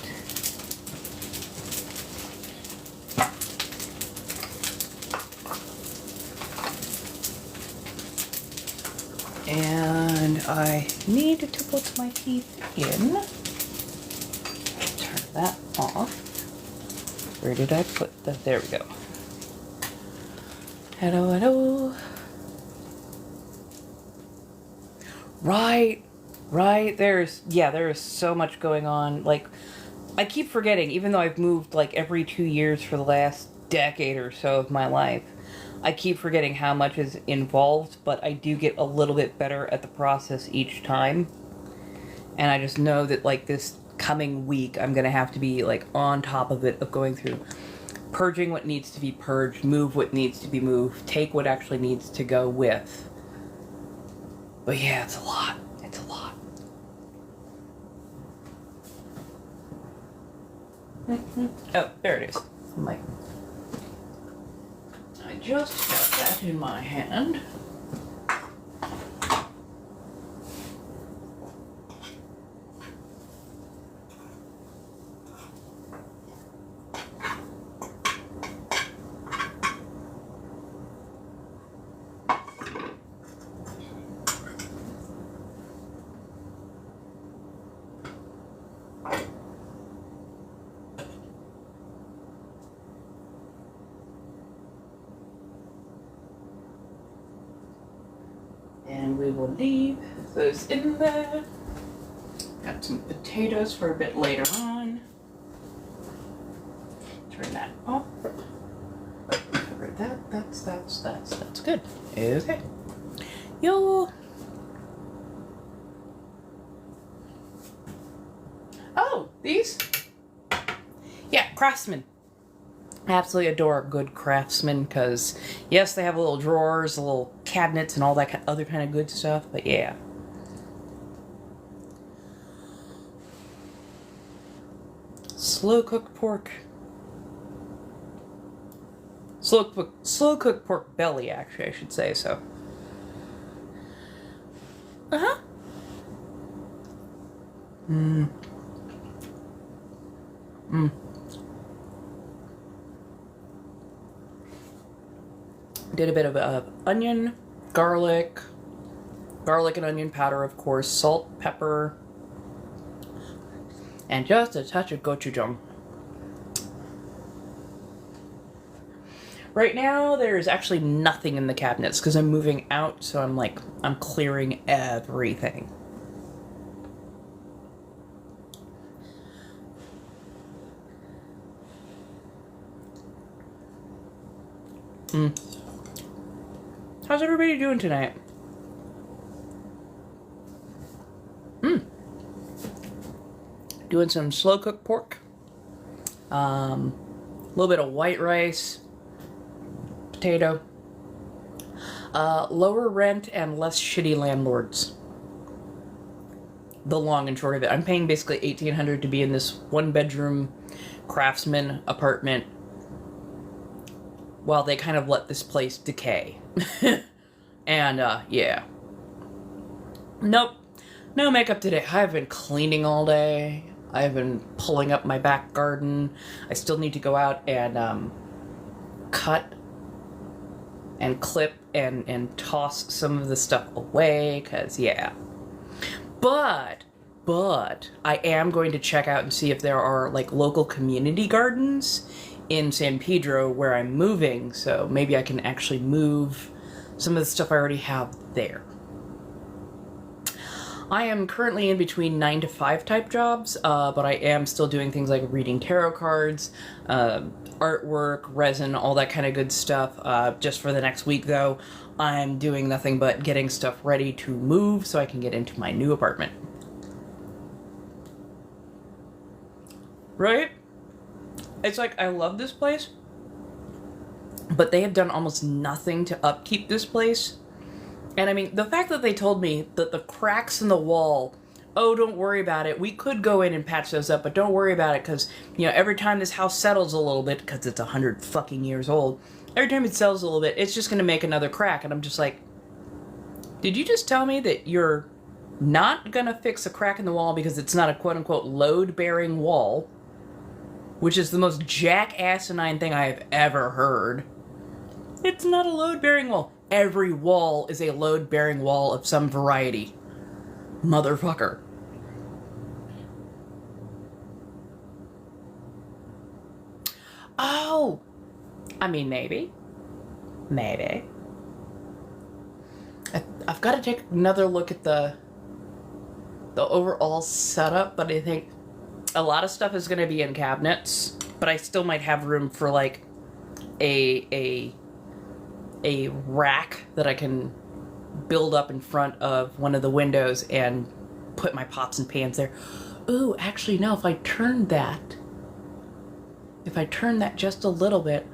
And I need to put my teeth in. Turn that off. Where did I put that? There we go. Hello. Right, right. There is so much going on. Like, I keep forgetting, even though I've moved like every 2 years for the last decade or so of my life, I keep forgetting how much is involved, but I do get a little bit better at the process each time. And I just know that like this coming week, I'm gonna have to be like on top of it, of going through purging what needs to be purged, move what needs to be moved, take what actually needs to go with. But yeah, it's a lot. It's a lot. Oh, there it is. I'm like, I just got that in my hand. And we will leave those in there. Got some potatoes for a bit later on. Turn that off. Cover that. That's good. Okay. Yo. Oh, these? Yeah, Craftsman. I absolutely adore a good Craftsman because, yes, they have little drawers, little cabinets, and all that other kind of good stuff, but yeah. Slow cooked pork. Slow cooked pork belly, actually, I should say so. Uh-huh. Did a bit of onion, garlic and onion powder, of course, salt, pepper, and just a touch of gochujang. Right now, there's actually nothing in the cabinets because I'm moving out, so I'm clearing everything. How's everybody doing tonight? Doing some slow cooked pork. A little bit of white rice. Potato. Lower rent and less shitty landlords. The long and short of it. I'm paying basically $1,800 to be in this 1-bedroom Craftsman apartment while they kind of let this place decay. And, yeah. Nope. No makeup today. I've been cleaning all day. I've been pulling up my back garden. I still need to go out and, cut and clip and toss some of the stuff away, because, yeah. But I am going to check out and see if there are, like, local community gardens in San Pedro where I'm moving, so maybe I can actually move some of the stuff I already have there. I am currently in between 9-to-5 type jobs, but I am still doing things like reading tarot cards, artwork, resin, all that kind of good stuff. Just for the next week, though, I'm doing nothing but getting stuff ready to move so I can get into my new apartment. Right? It's like, I love this place, but they have done almost nothing to upkeep this place. And I mean, the fact that they told me that the cracks in the wall, oh, don't worry about it. We could go in and patch those up, but don't worry about it because, you know, every time this house settles a little bit, because it's 100 fucking years old, every time it settles a little bit, it's just going to make another crack. And I'm just like, did you just tell me that you're not going to fix a crack in the wall because it's not a quote-unquote load-bearing wall, which is the most jack-asinine thing I have ever heard. It's not a load-bearing wall. Every wall is a load-bearing wall of some variety. Motherfucker. Oh! I mean, maybe. Maybe. I've got to take another look at the the overall setup, but I think a lot of stuff is going to be in cabinets, but I still might have room for like a rack that I can build up in front of one of the windows and put my pots and pans there. Ooh, actually no, if I turn that just a little bit,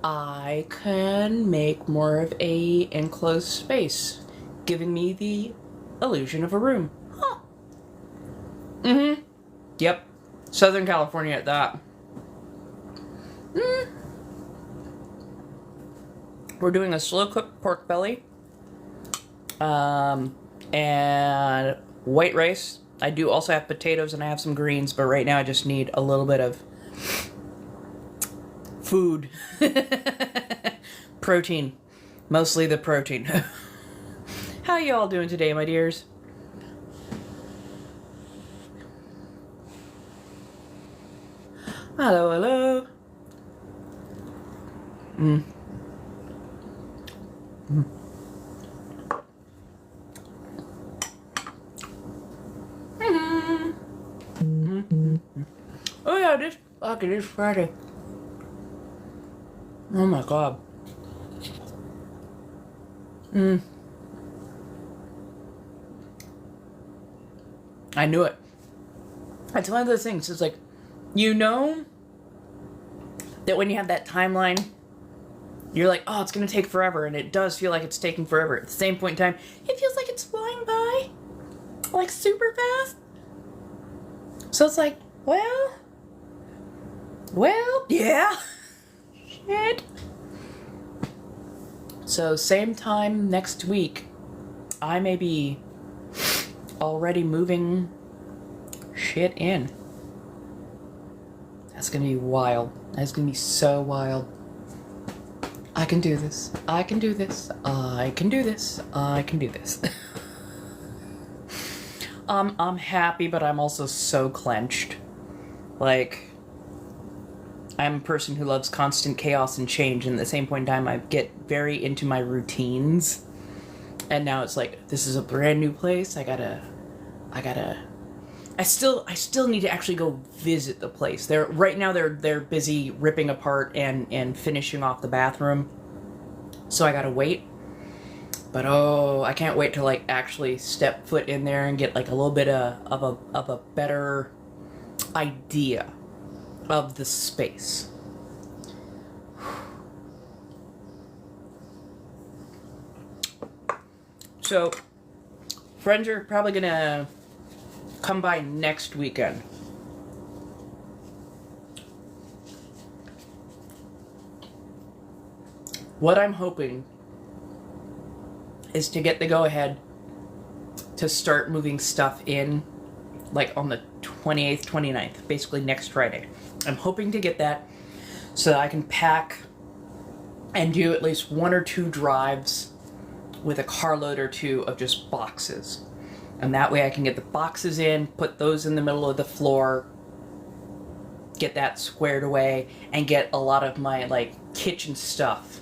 I can make more of a enclosed space, giving me the illusion of a room. Huh. Mm-hmm. Yep. Southern California at that. We're doing a slow cooked pork belly. And white rice. I do also have potatoes and I have some greens, but right now I just need a little bit of food. Protein. Mostly the protein. How you all doing today, my dears? Hello, hello. Oh yeah, it is Friday. Oh my god. I knew it. It's one of those things. It's like, you know that when you have that timeline, you're like, oh, it's going to take forever. And it does feel like it's taking forever. At the same point in time, it feels like it's flying by. Like super fast. So it's like, well, yeah. Shit. So same time next week, I may be already moving shit in. That's gonna be wild. That's gonna be so wild. I can do this. I can do this. I can do this. I can do this. I'm happy, but I'm also so clenched. Like, I'm a person who loves constant chaos and change, and at the same point in time, I get very into my routines. And now it's like, this is a brand new place. I still need to actually go visit the place. Right now they're busy ripping apart and finishing off the bathroom. So I gotta wait. But oh, I can't wait to like actually step foot in there and get like a little bit of a better idea of the space. So, friends are probably gonna come by next weekend. What I'm hoping is to get the go-ahead to start moving stuff in, like on the 28th, 29th, basically next Friday. I'm hoping to get that so that I can pack and do at least 1 or 2 drives with a carload or 2 of just boxes. And that way I can get the boxes in, put those in the middle of the floor, get that squared away, and get a lot of my like kitchen stuff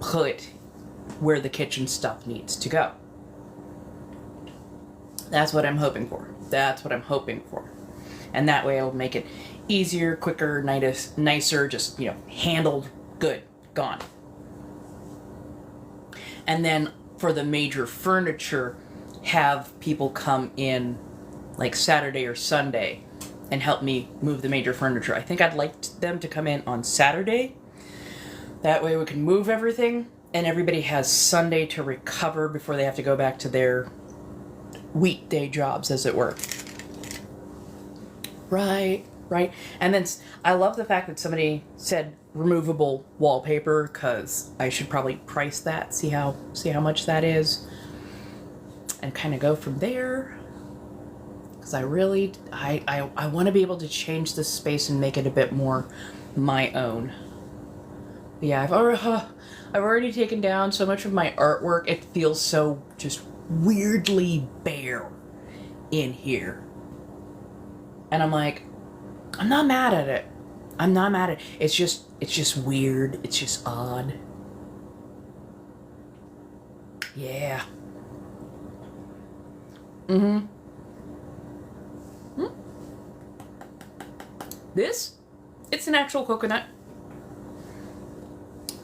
put where the kitchen stuff needs to go. That's what I'm hoping for. And that way it'll make it easier, quicker, nicer, just, handled, good, gone. And then for the major furniture, have people come in like Saturday or Sunday and help me move the major furniture. I think I'd like them to come in on Saturday. That way we can move everything and everybody has Sunday to recover before they have to go back to their weekday jobs, as it were. Right. And then I love the fact that somebody said removable wallpaper, because I should probably price that, see how much that is, and kind of go from there. Because I want to be able to change this space and make it a bit more my own. But yeah, I've already taken down so much of my artwork. It feels so just weirdly bare in here. And I'm like, I'm not mad at it. It's just weird. It's just odd. Yeah. This, it's an actual coconut.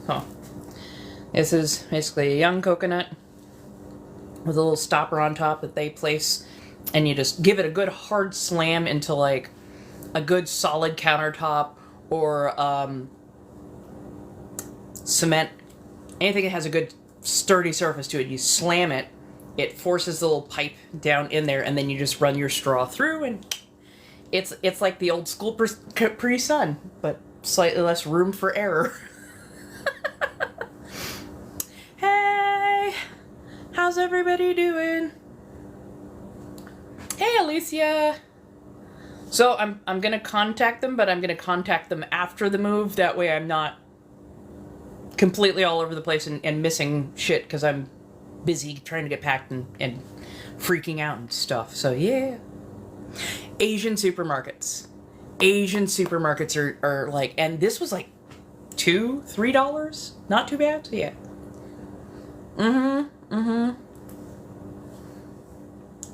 Huh. This is basically a young coconut with a little stopper on top that they place, and you just give it a good hard slam into like a good solid countertop or cement. Anything that has a good sturdy surface to it, you slam it, it forces the little pipe down in there, and then you just run your straw through, and it's like the old school Capri Sun, but slightly less room for error. Hey, how's everybody doing? Hey, Alicia. So I'm gonna contact them, but I'm gonna contact them after the move. That way I'm not completely all over the place and missing shit because I'm busy trying to get packed and freaking out and stuff. So yeah. Asian supermarkets. Asian supermarkets are like, and this was like $2-3. Not too bad. So yeah.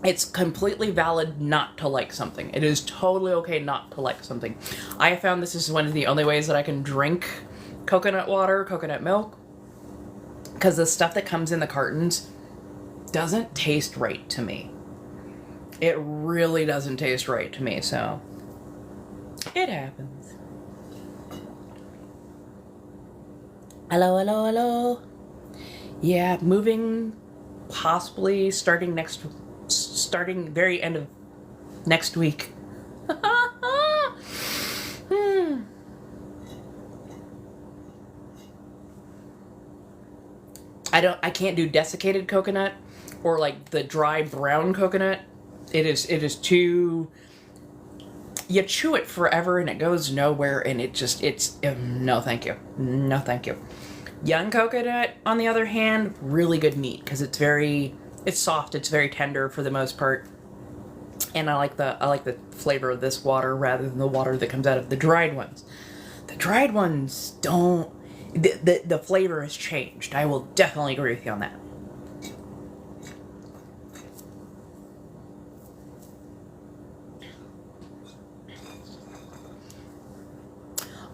It's completely valid not to like something. It is totally okay not to like something. I have found this is one of the only ways that I can drink coconut water, coconut milk, because the stuff that comes in the cartons doesn't taste right to me. It really doesn't taste right to me, so it happens. Hello, hello, hello. Yeah, moving possibly starting very end of next week. I can't do desiccated coconut or like the dry brown coconut. It is too, you chew it forever and it goes nowhere, and no thank you. No thank you. Young coconut, on the other hand, really good meat because it's soft, it's very tender for the most part. And I like the flavor of this water rather than the water that comes out of the dried ones. The dried ones don't, the flavor has changed. I will definitely agree with you on that.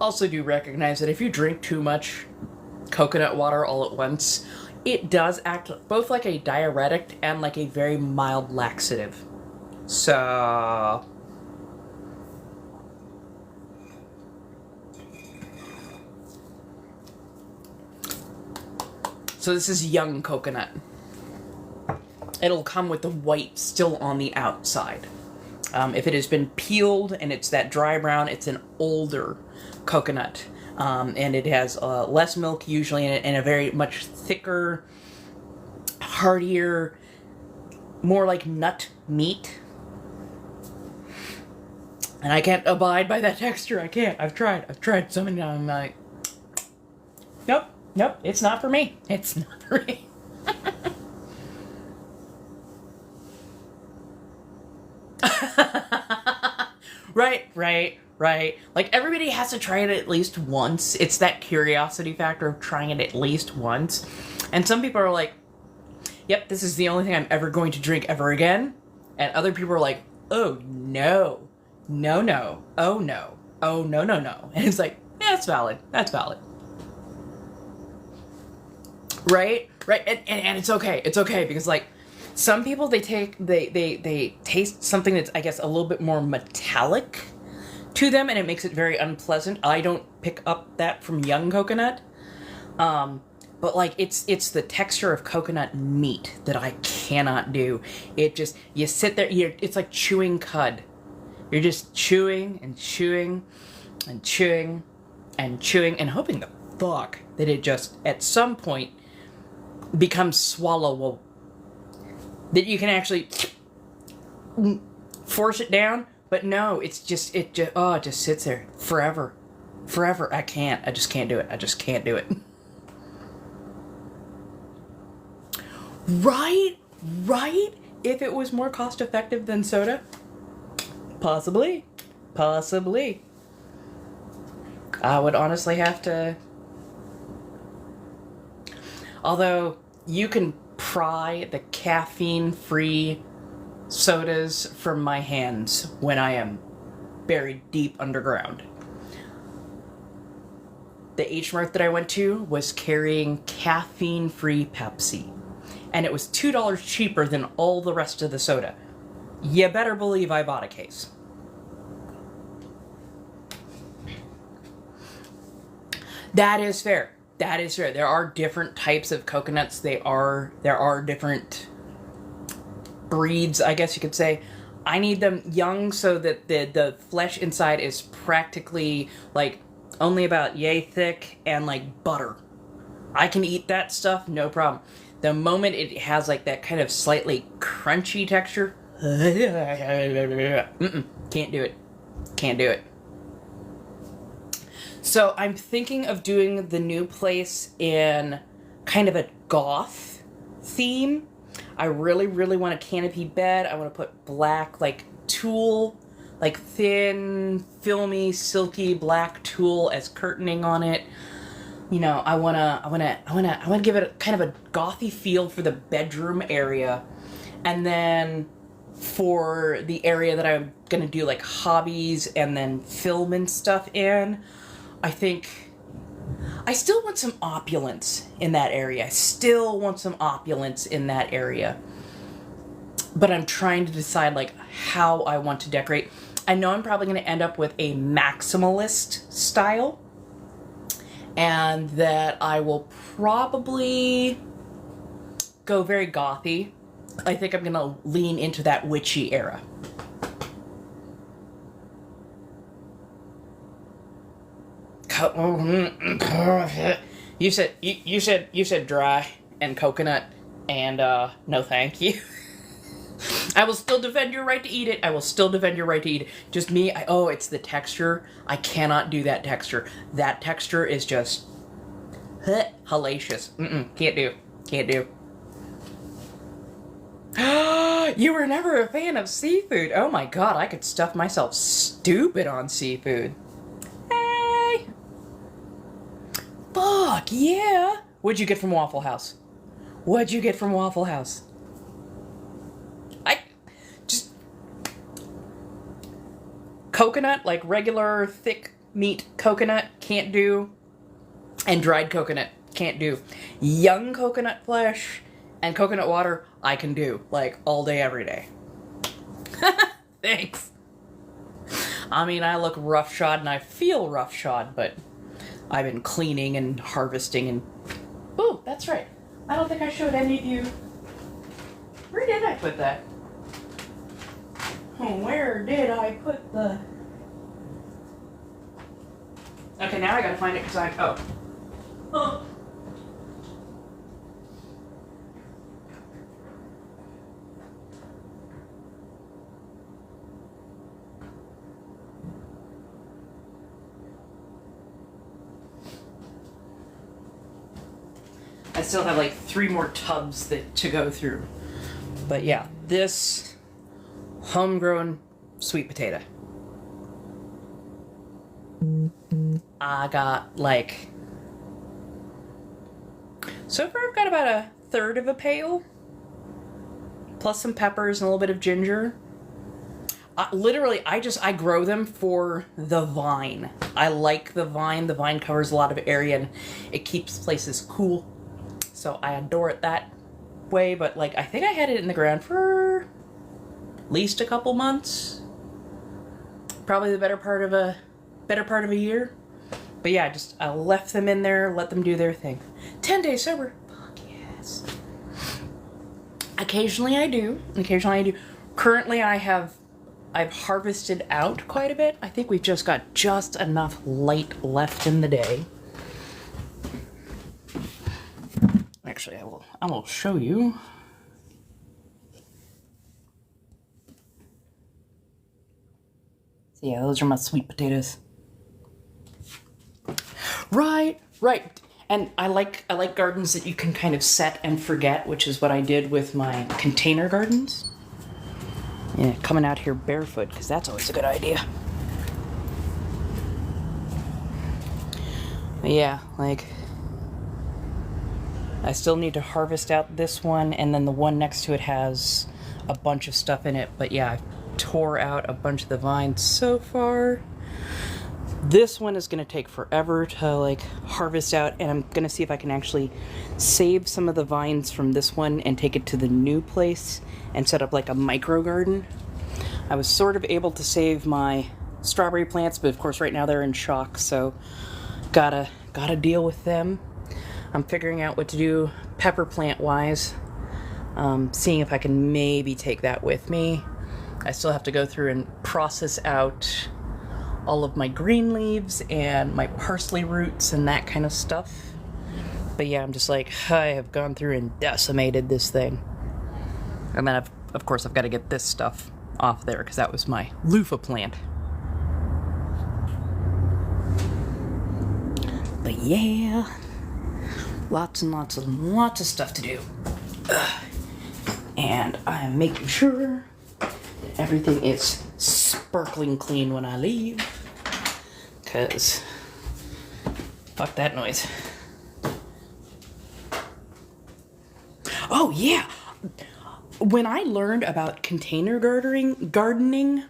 Also do recognize that if you drink too much coconut water all at once, it does act both like a diuretic and like a very mild laxative. So this is young coconut. It'll come with the white still on the outside. If it has been peeled and it's that dry brown, it's an older coconut. And it has less milk usually in it and a very much thicker, heartier, more like nut meat. And I can't abide by that texture. I can't. I've tried so many times. I'm like, nope, it's not for me. It's not for me. Right. Like, everybody has to try it at least once. It's that curiosity factor of trying it at least once. And some people are like, yep, this is the only thing I'm ever going to drink ever again. And other people are like, oh, no. No. Oh, no. Oh, no. And it's like, yeah, that's valid. Right? And it's okay. It's okay because, like, some people, they taste something that's, I guess, a little bit more metallic to them, and it makes it very unpleasant. I don't pick up that from young coconut. But, like, it's the texture of coconut meat that I cannot do. It just, you sit there, it's like chewing cud. You're just chewing and chewing and chewing and chewing and hoping the fuck that it just, at some point, becomes swallowable. That you can actually force it down, but no, it just sits there forever. I just can't do it. Right? If it was more cost effective than soda, possibly. I would honestly have to, although you can pry the caffeine-free sodas from my hands when I am buried deep underground. The H Mart that I went to was carrying caffeine-free Pepsi, and it was $2 cheaper than all the rest of the soda. You better believe I bought a case. That is fair. That is fair. There are different types of coconuts. There are different breeds, I guess you could say. I need them young so that the flesh inside is practically like only about yay thick and like butter. I can eat that stuff, no problem. The moment it has like that kind of slightly crunchy texture, can't do it. Can't do it. So I'm thinking of doing the new place in kind of a goth theme. I really, really want a canopy bed. I want to put black, like, tulle, like thin, filmy, silky black tulle as curtaining on it. You know, I wanna give it kind of a gothy feel for the bedroom area, and then for the area that I'm gonna do like hobbies and then film and stuff in, I think I still want some opulence in that area. But I'm trying to decide like how I want to decorate. I know I'm probably going to end up with a maximalist style, and that I will probably go very gothy. I think I'm going to lean into that witchy era. You said dry and coconut and no thank you. I will still defend your right to eat it. Just me, it's the texture. I cannot do that texture. That texture is just hellacious. Can't do. You were never a fan of seafood. Oh my god, I could stuff myself stupid on seafood. Hey! Fuck yeah! What'd you get from Waffle House? Coconut, like regular thick meat coconut, can't do. And dried coconut, can't do. Young coconut flesh and coconut water, I can do. Like, all day, every day. Thanks. I mean, I look roughshod and I feel roughshod, but I've been cleaning and harvesting and... Ooh, that's right. I don't think I showed any of you... Where did I put that? Where did I put the... Okay, now I gotta find it because oh. I still have like 3 more tubs to go through. But yeah, this homegrown sweet potato. I got like... So far I've got about 1/3 of a pail. Plus some peppers and a little bit of ginger. Literally, I grow them for the vine. I like the vine. The vine covers a lot of area and it keeps places cool. So I adore it that way, but like I think I had it in the ground for at least a couple months. Probably the better part of a year. But yeah, I left them in there, let them do their thing. 10 days sober. Fuck yes. Occasionally I do. Currently I've harvested out quite a bit. I think we've just got just enough light left in the day. Actually, I will show you. So yeah, those are my sweet potatoes. Right. And I like gardens that you can kind of set and forget, which is what I did with my container gardens. Yeah, coming out here barefoot, because that's always a good idea. But yeah, like... I still need to harvest out this one, and then the one next to it has a bunch of stuff in it. But yeah, tore out a bunch of the vines so far. This one is going to take forever to like harvest out, and I'm going to see if I can actually save some of the vines from this one and take it to the new place and set up like a micro garden. I was sort of able to save my strawberry plants, but of course right now they're in shock, so gotta deal with them. I'm figuring out what to do pepper plant wise, seeing if I can maybe take that with me. I still have to go through and process out all of my green leaves and my parsley roots and that kind of stuff. But yeah, I'm just like, I have gone through and decimated this thing. And then of course I've got to get this stuff off there because that was my loofah plant. But yeah, lots and lots and lots of stuff to do. And I'm making sure that everything is sparkling clean when I leave, because fuck that noise. Oh yeah, when I learned about container gardening,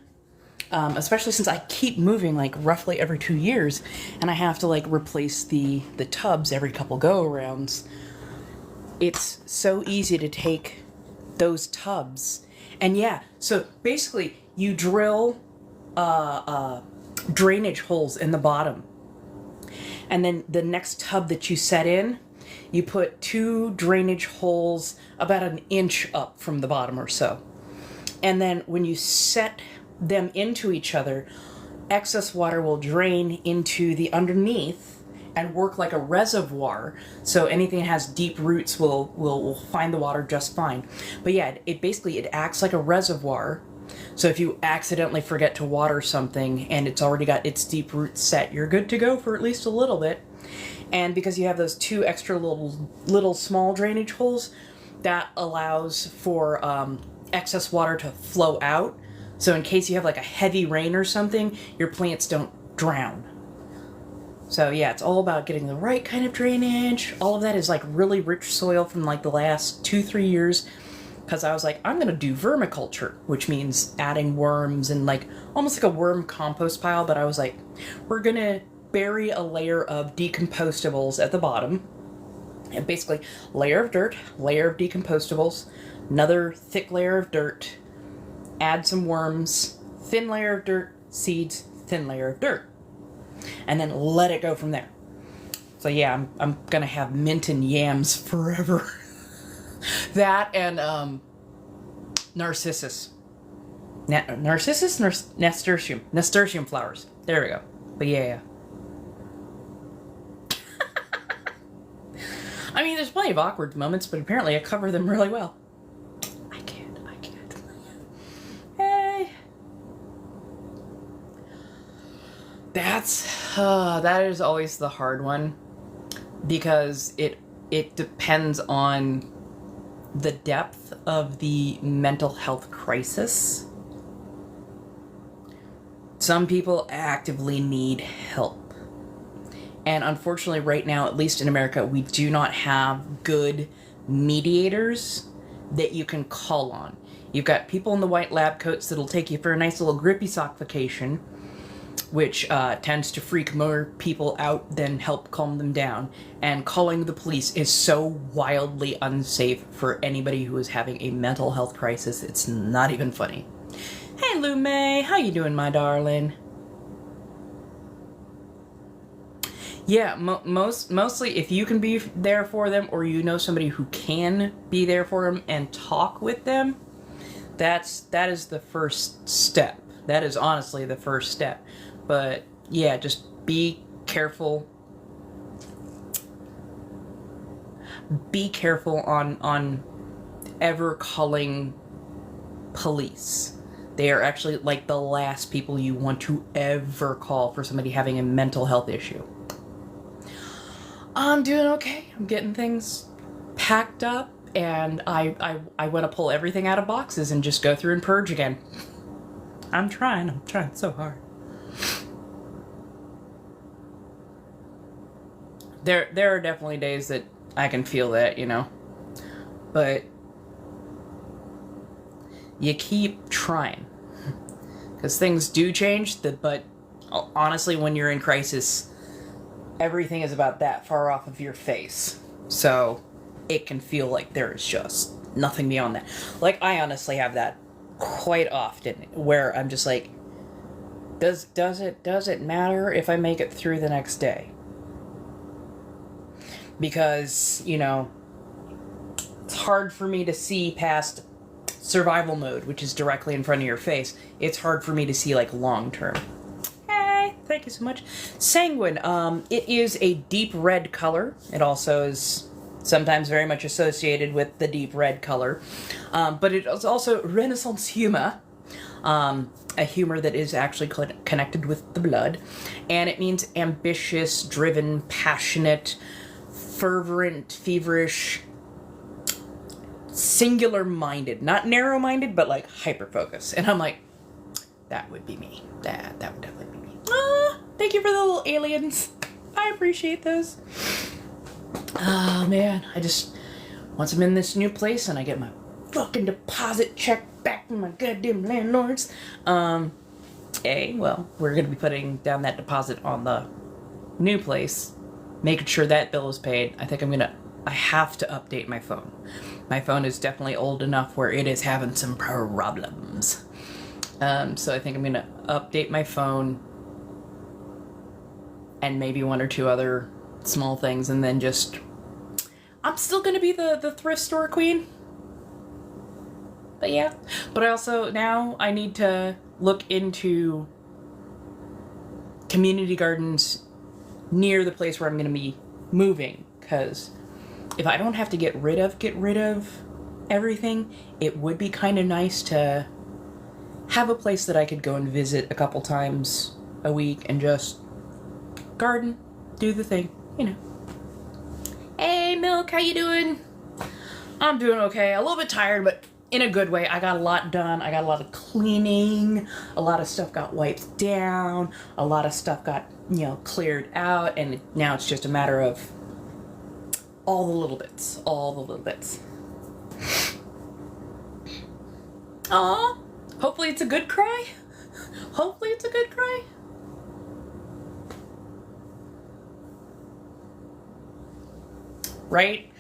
especially since I keep moving like roughly every 2 years, and I have to like replace the tubs every couple go-arounds, it's so easy to take those tubs. And yeah, so basically you drill drainage holes in the bottom, and then the next tub that you set in, you put 2 drainage holes about an inch up from the bottom or so. And then when you set them into each other, excess water will drain into the underneath and work like a reservoir, so anything that has deep roots will find the water just fine. But yeah, it acts like a reservoir. So if you accidentally forget to water something and it's already got its deep roots set, you're good to go for at least a little bit. And because you have those 2 extra little small drainage holes, that allows for excess water to flow out. So in case you have like a heavy rain or something, your plants don't drown. So yeah, it's all about getting the right kind of drainage. All of that is like really rich soil from like the last 2-3 years. Because I was like, I'm going to do vermiculture, which means adding worms and like almost like a worm compost pile. But I was like, we're going to bury a layer of decompostables at the bottom. And basically, layer of dirt, layer of decompostables, another thick layer of dirt, add some worms, thin layer of dirt, seeds, thin layer of dirt. And then let it go from there. So yeah, I'm going to have mint and yams forever. That and narcissus. Nasturtium flowers. There we go. But yeah. I mean, there's plenty of awkward moments, but apparently I cover them really well. I can't. Hey. That is always the hard one, because it depends on the depth of the mental health crisis. Some people actively need help. And unfortunately right now, at least in America, we do not have good mediators that you can call on. You've got people in the white lab coats that'll take you for a nice little grippy sock vacation, which tends to freak more people out than help calm them down. And calling the police is so wildly unsafe for anybody who is having a mental health crisis. It's not even funny. Hey, Lou May, how you doing, my darling? Yeah, mostly if you can be there for them, or you know somebody who can be there for them and talk with them, that is the first step. That is honestly the first step. But yeah, just be careful. Be careful on ever calling police. They are actually like the last people you want to ever call for somebody having a mental health issue. I'm doing okay. I'm getting things packed up, and I want to pull everything out of boxes and just go through and purge again. I'm trying so hard. There are definitely days that I can feel that, you know. But you keep trying. Because things do change, but honestly, when you're in crisis, everything is about that far off of your face. So it can feel like there is just nothing beyond that. Like, I honestly have that quite often, where I'm just like, does it matter if I make it through the next day? Because, you know, it's hard for me to see past survival mode, which is directly in front of your face. It's hard for me to see, like, long term. Hey, thank you so much. Sanguine, it is a deep red color. It also is sometimes very much associated with the deep red color. But it is also Renaissance humor. A humor that is actually connected with the blood. And it means ambitious, driven, passionate, fervent, feverish, singular-minded. Not narrow-minded, but like hyper-focused. And I'm like, that would be me. That would definitely be me. Thank you for the little aliens. I appreciate those. Oh, man. Once I'm in this new place and I get my fucking deposit check back from my goddamn landlords, well, we're gonna be putting down that deposit on the new place, making sure that bill is paid. I think I have to update my phone. My phone is definitely old enough where it is having some problems. So I think I'm gonna update my phone and maybe one or two other small things, and then I'm still gonna be the thrift store queen. But yeah. But I also, now I need to look into community gardens near the place where I'm gonna be moving, because if I don't have to get rid of everything, it would be kind of nice to have a place that I could go and visit a couple times a week and just garden, do the thing, you know. Hey, Milk, how you doing? I'm doing okay. A little bit tired, but in a good way. I got a lot done. I got a lot of cleaning. A lot of stuff got wiped down. A lot of stuff got, cleared out. And now it's just a matter of all the little bits. All the little bits. Aw. Hopefully it's a good cry. Hopefully it's a good cry. Right.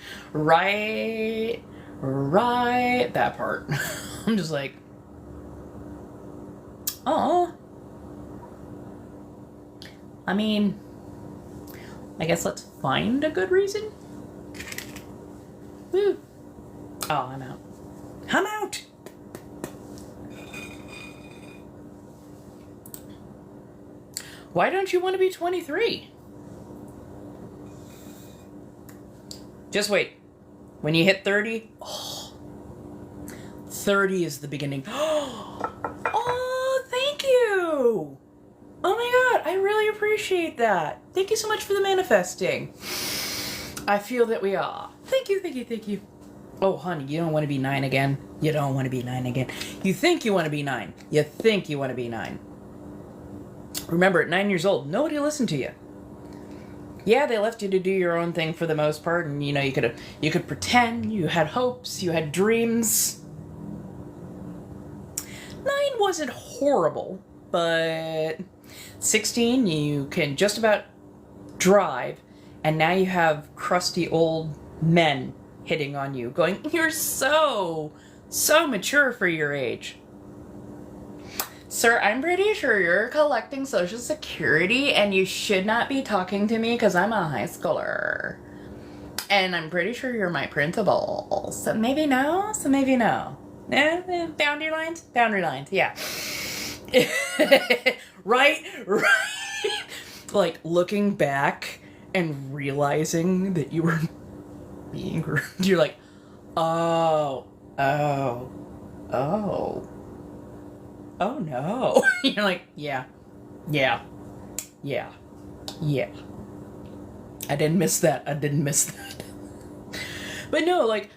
That part. I'm just like, oh. I mean, I guess let's find a good reason. Woo. Oh, I'm out. I'm out. Why don't you want to be 23? Just wait. When you hit 30, 30 is the beginning. Oh, thank you. Oh my God, I really appreciate that. Thank you so much for the manifesting. I feel that we are. Thank you, thank you, thank you. Oh, honey, you don't want to be 9 again. You don't want to be 9 again. You think you want to be 9. You think you want to be 9. Remember, at 9 years old, nobody listened to you. Yeah, they left you to do your own thing for the most part, and you could pretend, you had hopes, you had dreams. 9 wasn't horrible, but 16 you can just about drive, and now you have crusty old men hitting on you, going, "You're so mature for your age." Sir, I'm pretty sure you're collecting Social Security and you should not be talking to me because I'm a high schooler. And I'm pretty sure you're my principal. So maybe no, Boundary lines, yeah. Right? Like, looking back and realizing that you were being groomed, you're like, oh no. You're like, yeah. I didn't miss that. But no, like,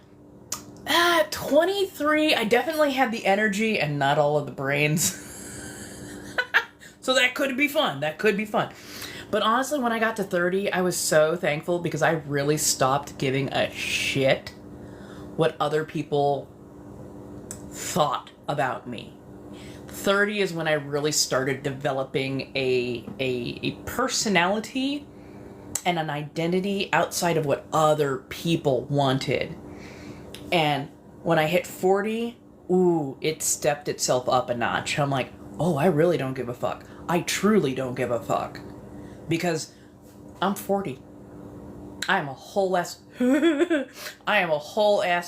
23, I definitely had the energy and not all of the brains. So that could be fun. But honestly, when I got to 30, I was so thankful because I really stopped giving a shit what other people thought about me. 30 is when I really started developing a personality and an identity outside of what other people wanted. And when I hit 40, ooh, it stepped itself up a notch. I'm like, oh, I really don't give a fuck. I truly don't give a fuck. Because I'm 40. I am a whole ass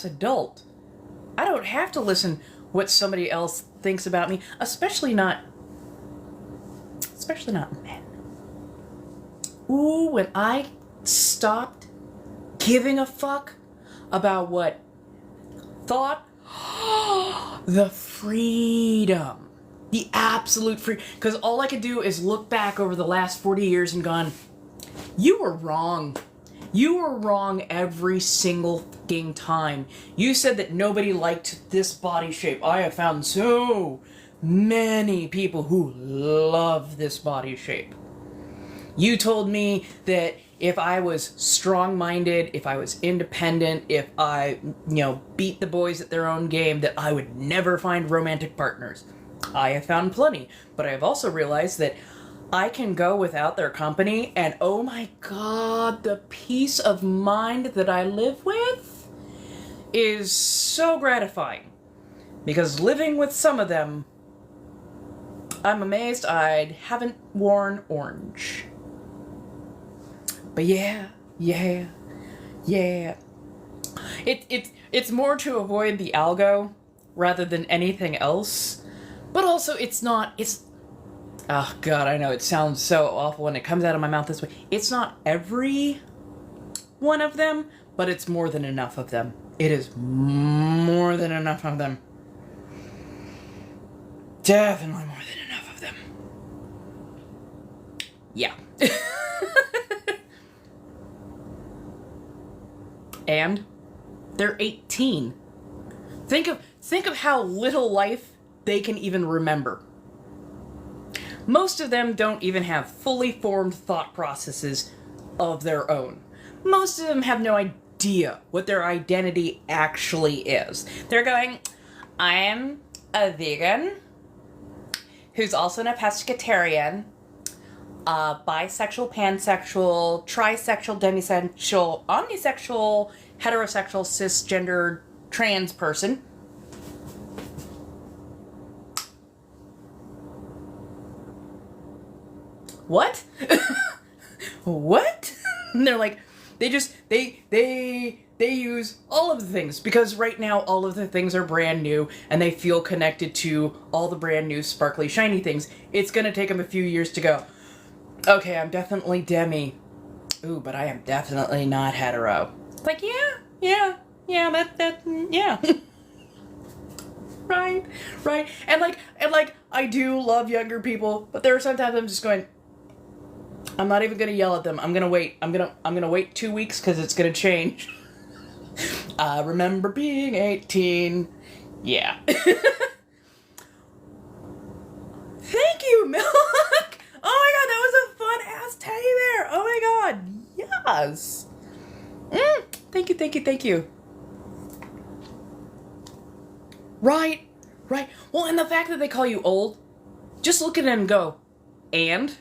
adult. I don't have to listen what somebody else thinks about me, especially not men. Ooh, when I stopped giving a fuck about what thought, the freedom, the absolute freedom, because all I could do is look back over the last 40 years and gone, you were wrong. You were wrong every single fucking time. You said that nobody liked this body shape. I have found so many people who love this body shape. You told me that if I was strong-minded, if I was independent, if I, beat the boys at their own game, that I would never find romantic partners. I have found plenty, but I have also realized that I can go without their company, and oh my god, the peace of mind that I live with is so gratifying. Because living with some of them, I'm amazed I haven't worn orange. But yeah. It's more to avoid the algo rather than anything else. But also, oh god, I know it sounds so awful when it comes out of my mouth this way. It's not every one of them, but it's more than enough of them. It is more than enough of them. Definitely more than enough of them. Yeah. And they're 18. Think of how little life they can even remember. Most of them don't even have fully formed thought processes of their own. Most of them have no idea what their identity actually is. They're going, I'm a vegan who's also a pescatarian, bisexual, pansexual, trisexual, demisexual, omnisexual, heterosexual, cisgender, trans person. What? What? And they're like, they use all of the things, because right now all of the things are brand new and they feel connected to all the brand new sparkly shiny things. It's gonna take them a few years to go, okay, I'm definitely demi. Ooh, but I am definitely not hetero. It's like, yeah. Right. And like, I do love younger people, but there are sometimes I'm just going, I'm not even gonna yell at them. I'm gonna wait. I'm gonna wait 2 weeks because it's gonna change. I remember being 18. Yeah. Thank you, Milk. Oh my god, that was a fun ass teddy bear. Oh my god, yes. Thank you. Right. Well, and the fact that they call you old, just look at it and go, and?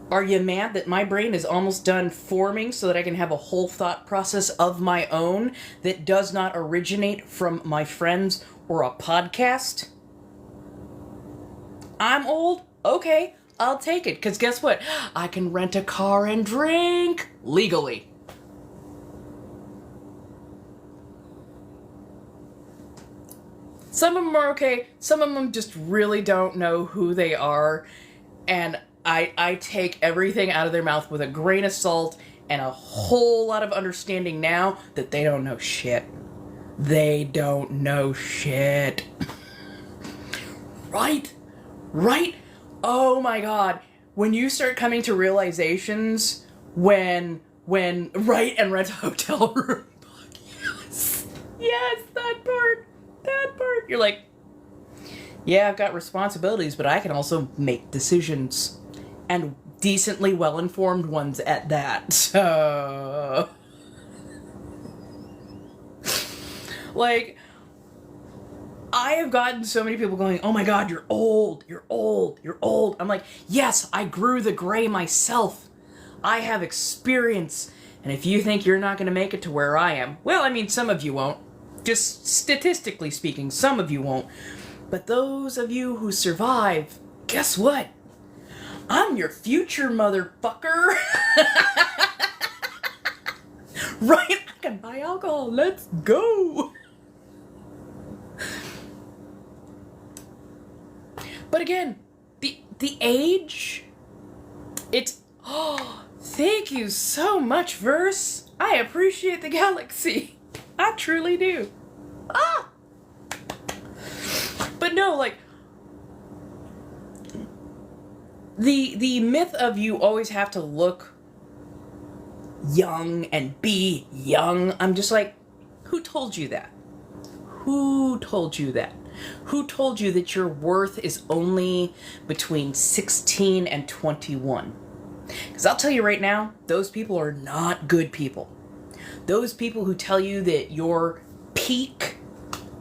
Are you mad that my brain is almost done forming so that I can have a whole thought process of my own that does not originate from my friends or a podcast? I'm old? Okay, I'll take it, because guess what? I can rent a car and drink legally. Some of them are okay, some of them just really don't know who they are, and I take everything out of their mouth with a grain of salt and a whole lot of understanding now that they don't know shit. They don't know shit. Right? Oh my god. When you start coming to realizations when write and rent a hotel room. Yes, that part. You're like, yeah, I've got responsibilities, but I can also make decisions. And decently well-informed ones at that. So, like, I have gotten so many people going, oh my God, you're old, you're old, you're old. I'm like, yes, I grew the gray myself. I have experience. And if you think you're not going to make it to where I am, well, I mean, some of you won't. Just statistically speaking, some of you won't. But those of you who survive, guess what? I'm your future, motherfucker. Right? I can buy alcohol. Let's go. But again, the age, it's, oh, thank you so much, Verse. I appreciate the galaxy. I truly do. Ah! But no, like, the myth of you always have to look young and be young, I'm just like, who told you that? Who told you that? Who told you that your worth is only between 16 and 21? Because I'll tell you right now, those people are not good people. Those people who tell you that your peak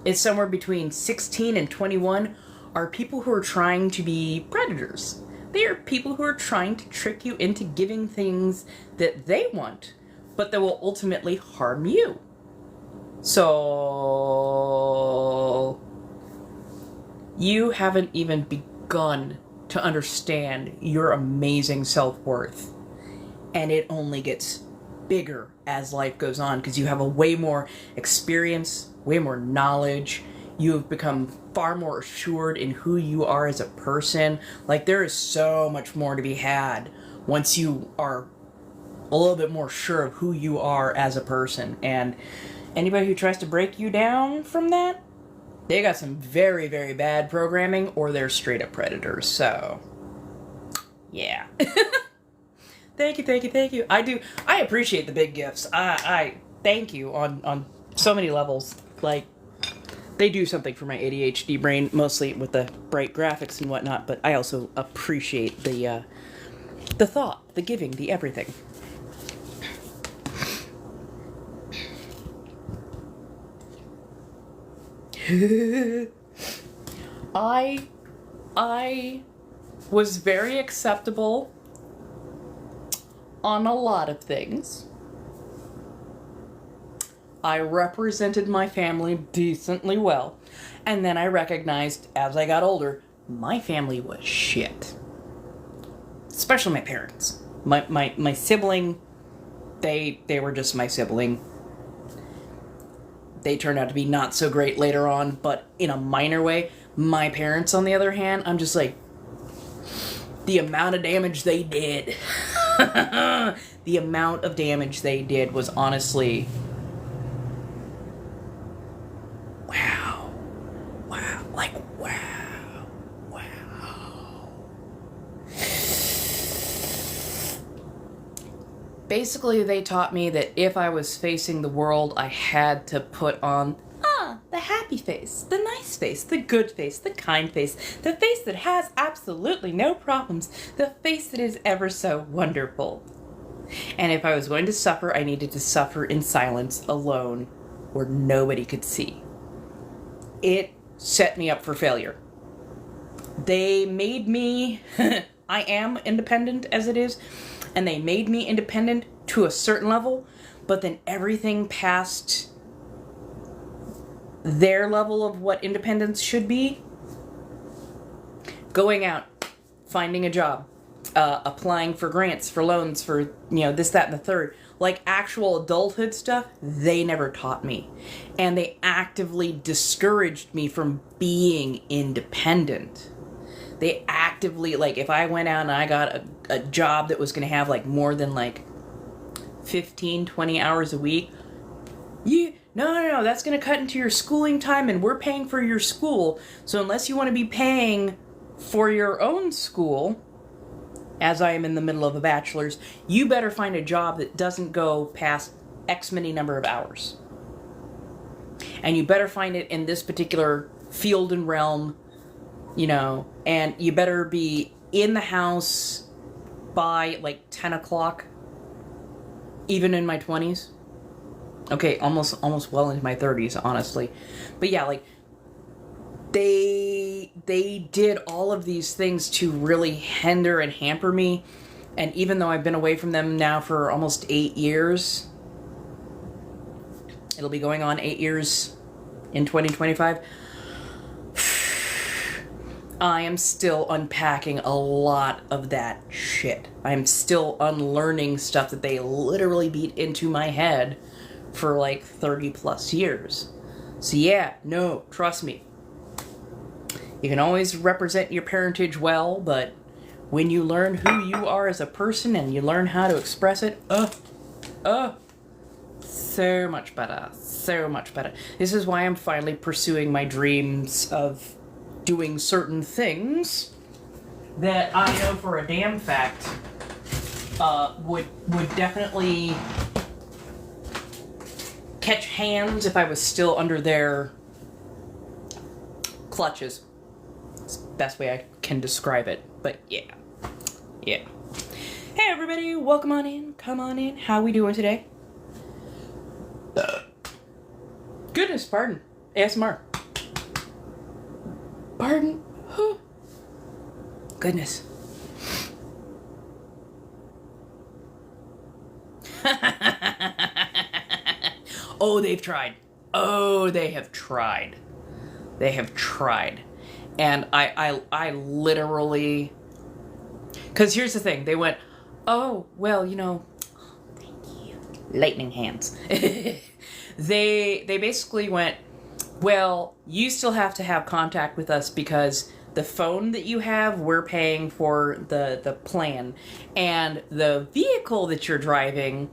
is somewhere between 16 and 21 are people who are trying to be predators. They are people who are trying to trick you into giving things that they want, but that will ultimately harm you. So you haven't even begun to understand your amazing self-worth. And it only gets bigger as life goes on because you have a way more experience, way more knowledge. You have become far more assured in who you are as a person. Like, there is so much more to be had once you are a little bit more sure of who you are as a person. And anybody who tries to break you down from that, they got some very, very bad programming, or they're straight up predators. So, yeah. Thank you, thank you, thank you. I appreciate the big gifts. I thank you on so many levels. Like, they do something for my ADHD brain, mostly with the bright graphics and whatnot, but I also appreciate the thought, the giving, the everything. I was very acceptable on a lot of things. I represented my family decently well. And then I recognized, as I got older, my family was shit. Especially my parents. My sibling, they were just my sibling. They turned out to be not so great later on, but in a minor way. My parents, on the other hand, I'm just like, the amount of damage they did. The amount of damage they did was honestly... Wow. Like, wow. Basically, they taught me that if I was facing the world, I had to put on, the happy face, the nice face, the good face, the kind face, the face that has absolutely no problems, the face that is ever so wonderful. And if I was going to suffer, I needed to suffer in silence, alone, where nobody could see. It set me up for failure. They made me, I am independent as it is, and they made me independent to a certain level, but then everything past their level of what independence should be, going out, finding a job, applying for grants, for loans, for, this, that, and the third, like actual adulthood stuff, they never taught me. And they actively discouraged me from being independent. They actively, like, if I went out and I got a job that was going to have, like, more than, like, 15, 20 hours a week, no, that's going to cut into your schooling time, and we're paying for your school. So unless you want to be paying for your own school, as I am in the middle of a bachelor's, you better find a job that doesn't go past X many number of hours. And you better find it in this particular field and realm, and you better be in the house by, like, 10 o'clock, even in my 20s. Okay, almost well into my 30s, honestly. But yeah, like, they did all of these things to really hinder and hamper me. And even though I've been away from them now for almost 8 years, it'll be going on 8 years in 2025, I am still unpacking a lot of that shit. I'm still unlearning stuff that they literally beat into my head for like 30 plus years. So yeah, no, trust me. You can always represent your parentage well, but when you learn who you are as a person and you learn how to express it, so much better. So much better. This is why I'm finally pursuing my dreams of doing certain things that I know for a damn fact would definitely catch hands if I was still under their clutches. It's the best way I can describe it. But yeah. Hey everybody, welcome on in, come on in. How we doing today? Goodness, pardon. ASMR. Pardon? Goodness. Oh, they've tried. Oh, they have tried. They have tried. And I literally... Because here's the thing. They went, oh, well, you know... Thank you. Lightning hands. They basically went, well, you still have to have contact with us because the phone that you have, we're paying for the plan. And the vehicle that you're driving...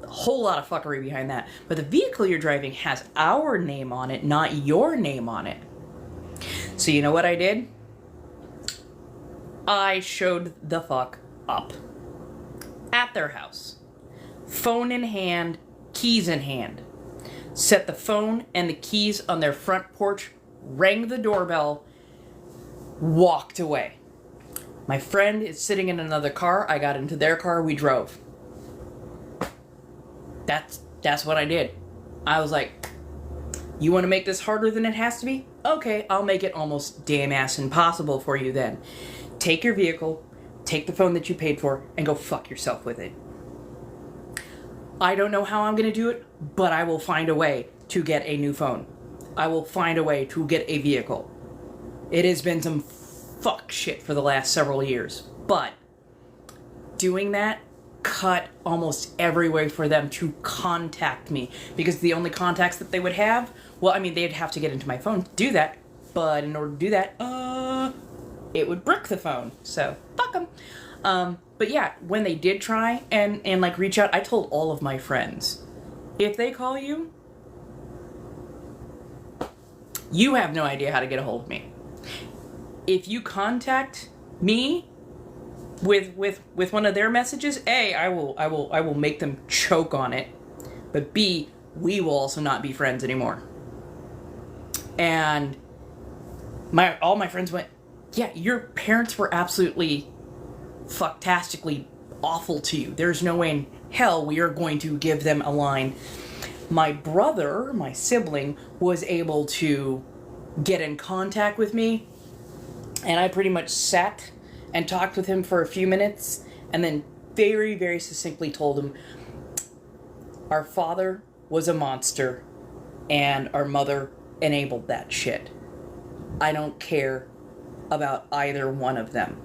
A whole lot of fuckery behind that. But the vehicle you're driving has our name on it, not your name on it. So you know what I did? I showed the fuck up. At their house. Phone in hand, keys in hand. Set the phone and the keys on their front porch, rang the doorbell, walked away. My friend is sitting in another car. I got into their car, we drove. That's what I did. I was like, you want to make this harder than it has to be? Okay, I'll make it almost damn ass impossible for you then. Take your vehicle, take the phone that you paid for, and go fuck yourself with it. I don't know how I'm going to do it, but I will find a way to get a new phone. I will find a way to get a vehicle. It has been some fuck shit for the last several years, but doing that cut almost every way for them to contact me, because the only contacts that they would have, well, I mean, they'd have to get into my phone to do that, but in order to do that, it would brick the phone, so fuck them. But yeah, when they did try and like reach out, I told all of my friends, if they call you, you have no idea how to get a hold of me. If you contact me with one of their messages, A, I will make them choke on it, but B, we will also not be friends anymore. And all my friends went, yeah, your parents were absolutely fucktastically awful to you. There's no way in hell we are going to give them a line. My brother, my sibling, was able to get in contact with me, and I pretty much sat and talked with him for a few minutes, and then very, very succinctly told him, our father was a monster, and our mother enabled that shit. I don't care about either one of them,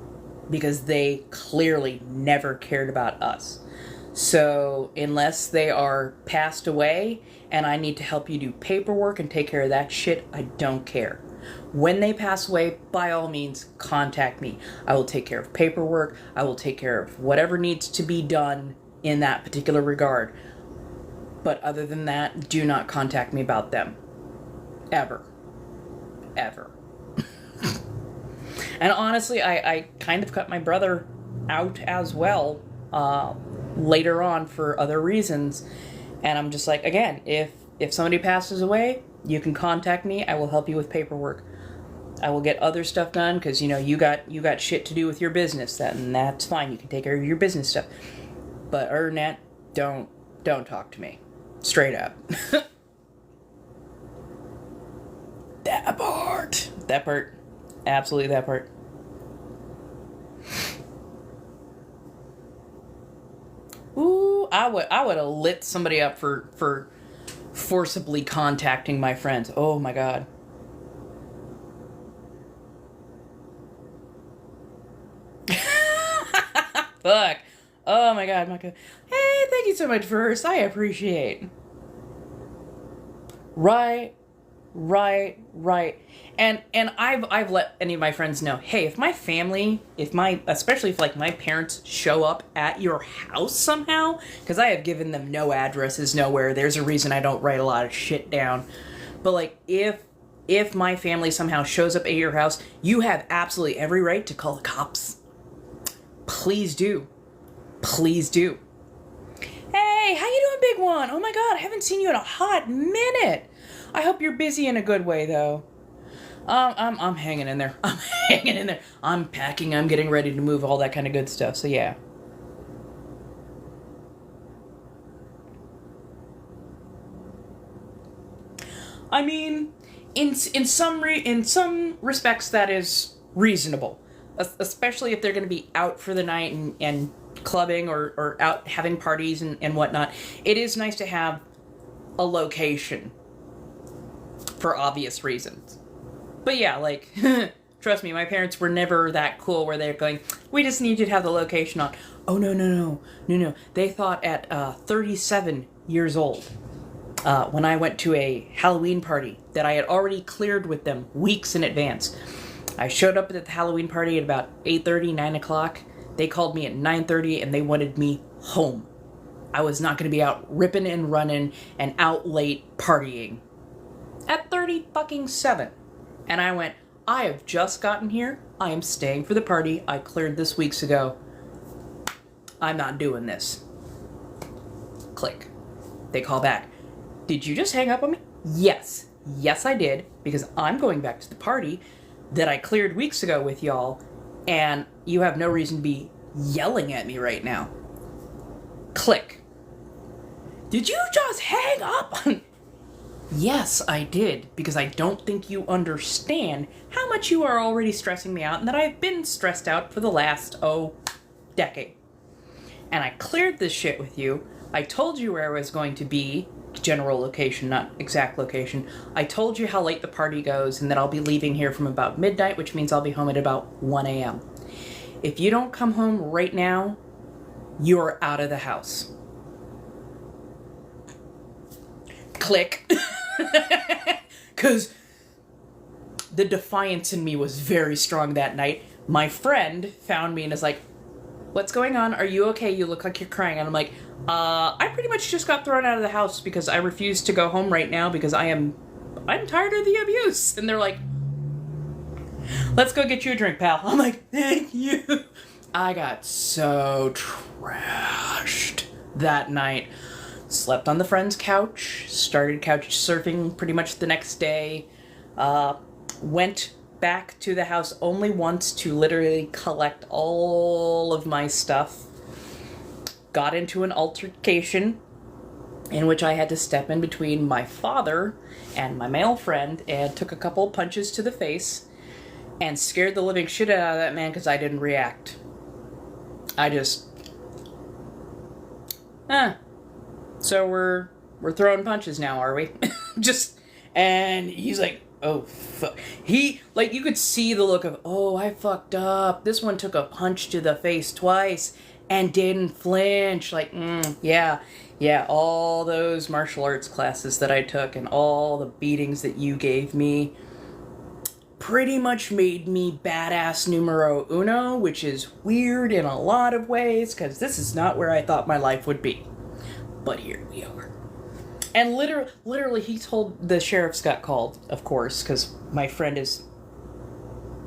because they clearly never cared about us. So unless they are passed away and I need to help you do paperwork and take care of that shit, I don't care. When they pass away, by all means, contact me. I will take care of paperwork. I will take care of whatever needs to be done in that particular regard. But other than that, do not contact me about them. Ever. Ever. And honestly, I kind of cut my brother out as well later on for other reasons. And I'm just like, again, if somebody passes away, you can contact me. I will help you with paperwork. I will get other stuff done because, you know, you got shit to do with your business. And that's fine. You can take care of your business stuff. But other than that, don't talk to me. Straight up. That part. Absolutely that part. Ooh, I would have lit somebody up for forcibly contacting my friends. Oh my god. Fuck. Oh my god, Hey, thank you so much first. I appreciate. Right. And I've let any of my friends know, hey, if my family, especially if like my parents show up at your house somehow, because I have given them no addresses nowhere. There's a reason I don't write a lot of shit down. But like if my family somehow shows up at your house, you have absolutely every right to call the cops. Please do. Please do. Hey, how you doing, big one? Oh my god, I haven't seen you in a hot minute. I hope you're busy in a good way, though. I'm hanging in there. I'm hanging in there. I'm packing. I'm getting ready to move, all that kind of good stuff. So yeah. I mean, in some respects, that is reasonable, especially if they're going to be out for the night and clubbing or out having parties and whatnot. It is nice to have a location for obvious reasons. But yeah, like, trust me, my parents were never that cool where they're going, we just need you to have the location on. Oh, no. They thought at 37 years old, when I went to a Halloween party that I had already cleared with them weeks in advance. I showed up at the Halloween party at about 8:30, 9 o'clock. They called me at 9:30 and they wanted me home. I was not going to be out ripping and running and out late partying. At 37. And I went, I have just gotten here. I am staying for the party I cleared this weeks ago. I'm not doing this. Click. They call back. Did you just hang up on me? Yes. Yes, I did. Because I'm going back to the party that I cleared weeks ago with y'all. And you have no reason to be yelling at me right now. Click. Did you just hang up? Yes, I did, because I don't think you understand how much you are already stressing me out and that I've been stressed out for the last, decade. And I cleared this shit with you. I told you where I was going to be, general location, not exact location. I told you how late the party goes and that I'll be leaving here from about midnight, which means I'll be home at about 1 a.m. If you don't come home right now, you're out of the house. Click. Because the defiance in me was very strong that night. My friend found me and is like, what's going on? Are you okay? You look like you're crying. And I'm like, I pretty much just got thrown out of the house because I refuse to go home right now because I'm tired of the abuse. And they're like, let's go get you a drink, pal. I'm like, thank you. I got so trashed that night. Slept on the friend's couch, started couch surfing pretty much the next day, went back to the house only once to literally collect all of my stuff, got into an altercation in which I had to step in between my father and my male friend and took a couple punches to the face and scared the living shit out of that man because I didn't react. I just... So we're throwing punches now, are we? And he's like, oh, fuck. He, like, you could see the look of, oh, I fucked up. This one took a punch to the face twice and didn't flinch. Like, yeah, all those martial arts classes that I took and all the beatings that you gave me pretty much made me badass numero uno, which is weird in a lot of ways, because this is not where I thought my life would be. But here we are. And literally, he told the sheriffs got called, of course, because my friend is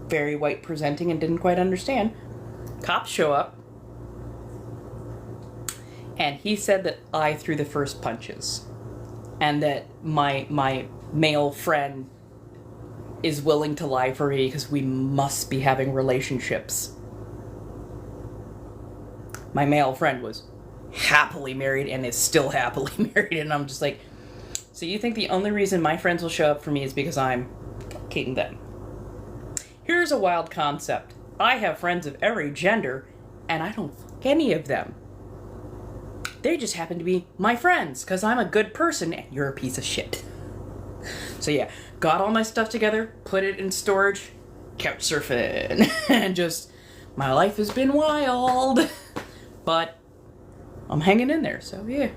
very white presenting and didn't quite understand. Cops show up. And he said that I threw the first punches. And that my male friend is willing to lie for me because we must be having relationships. My male friend was happily married and is still happily married, and I'm just like, so you think the only reason my friends will show up for me is because I'm fucking them? Here's a wild concept. I have friends of every gender, and I don't fuck any of them. They just happen to be my friends, because I'm a good person, and you're a piece of shit. So yeah, got all my stuff together, put it in storage, couch surfing, and just, my life has been wild, but I'm hanging in there, so yeah.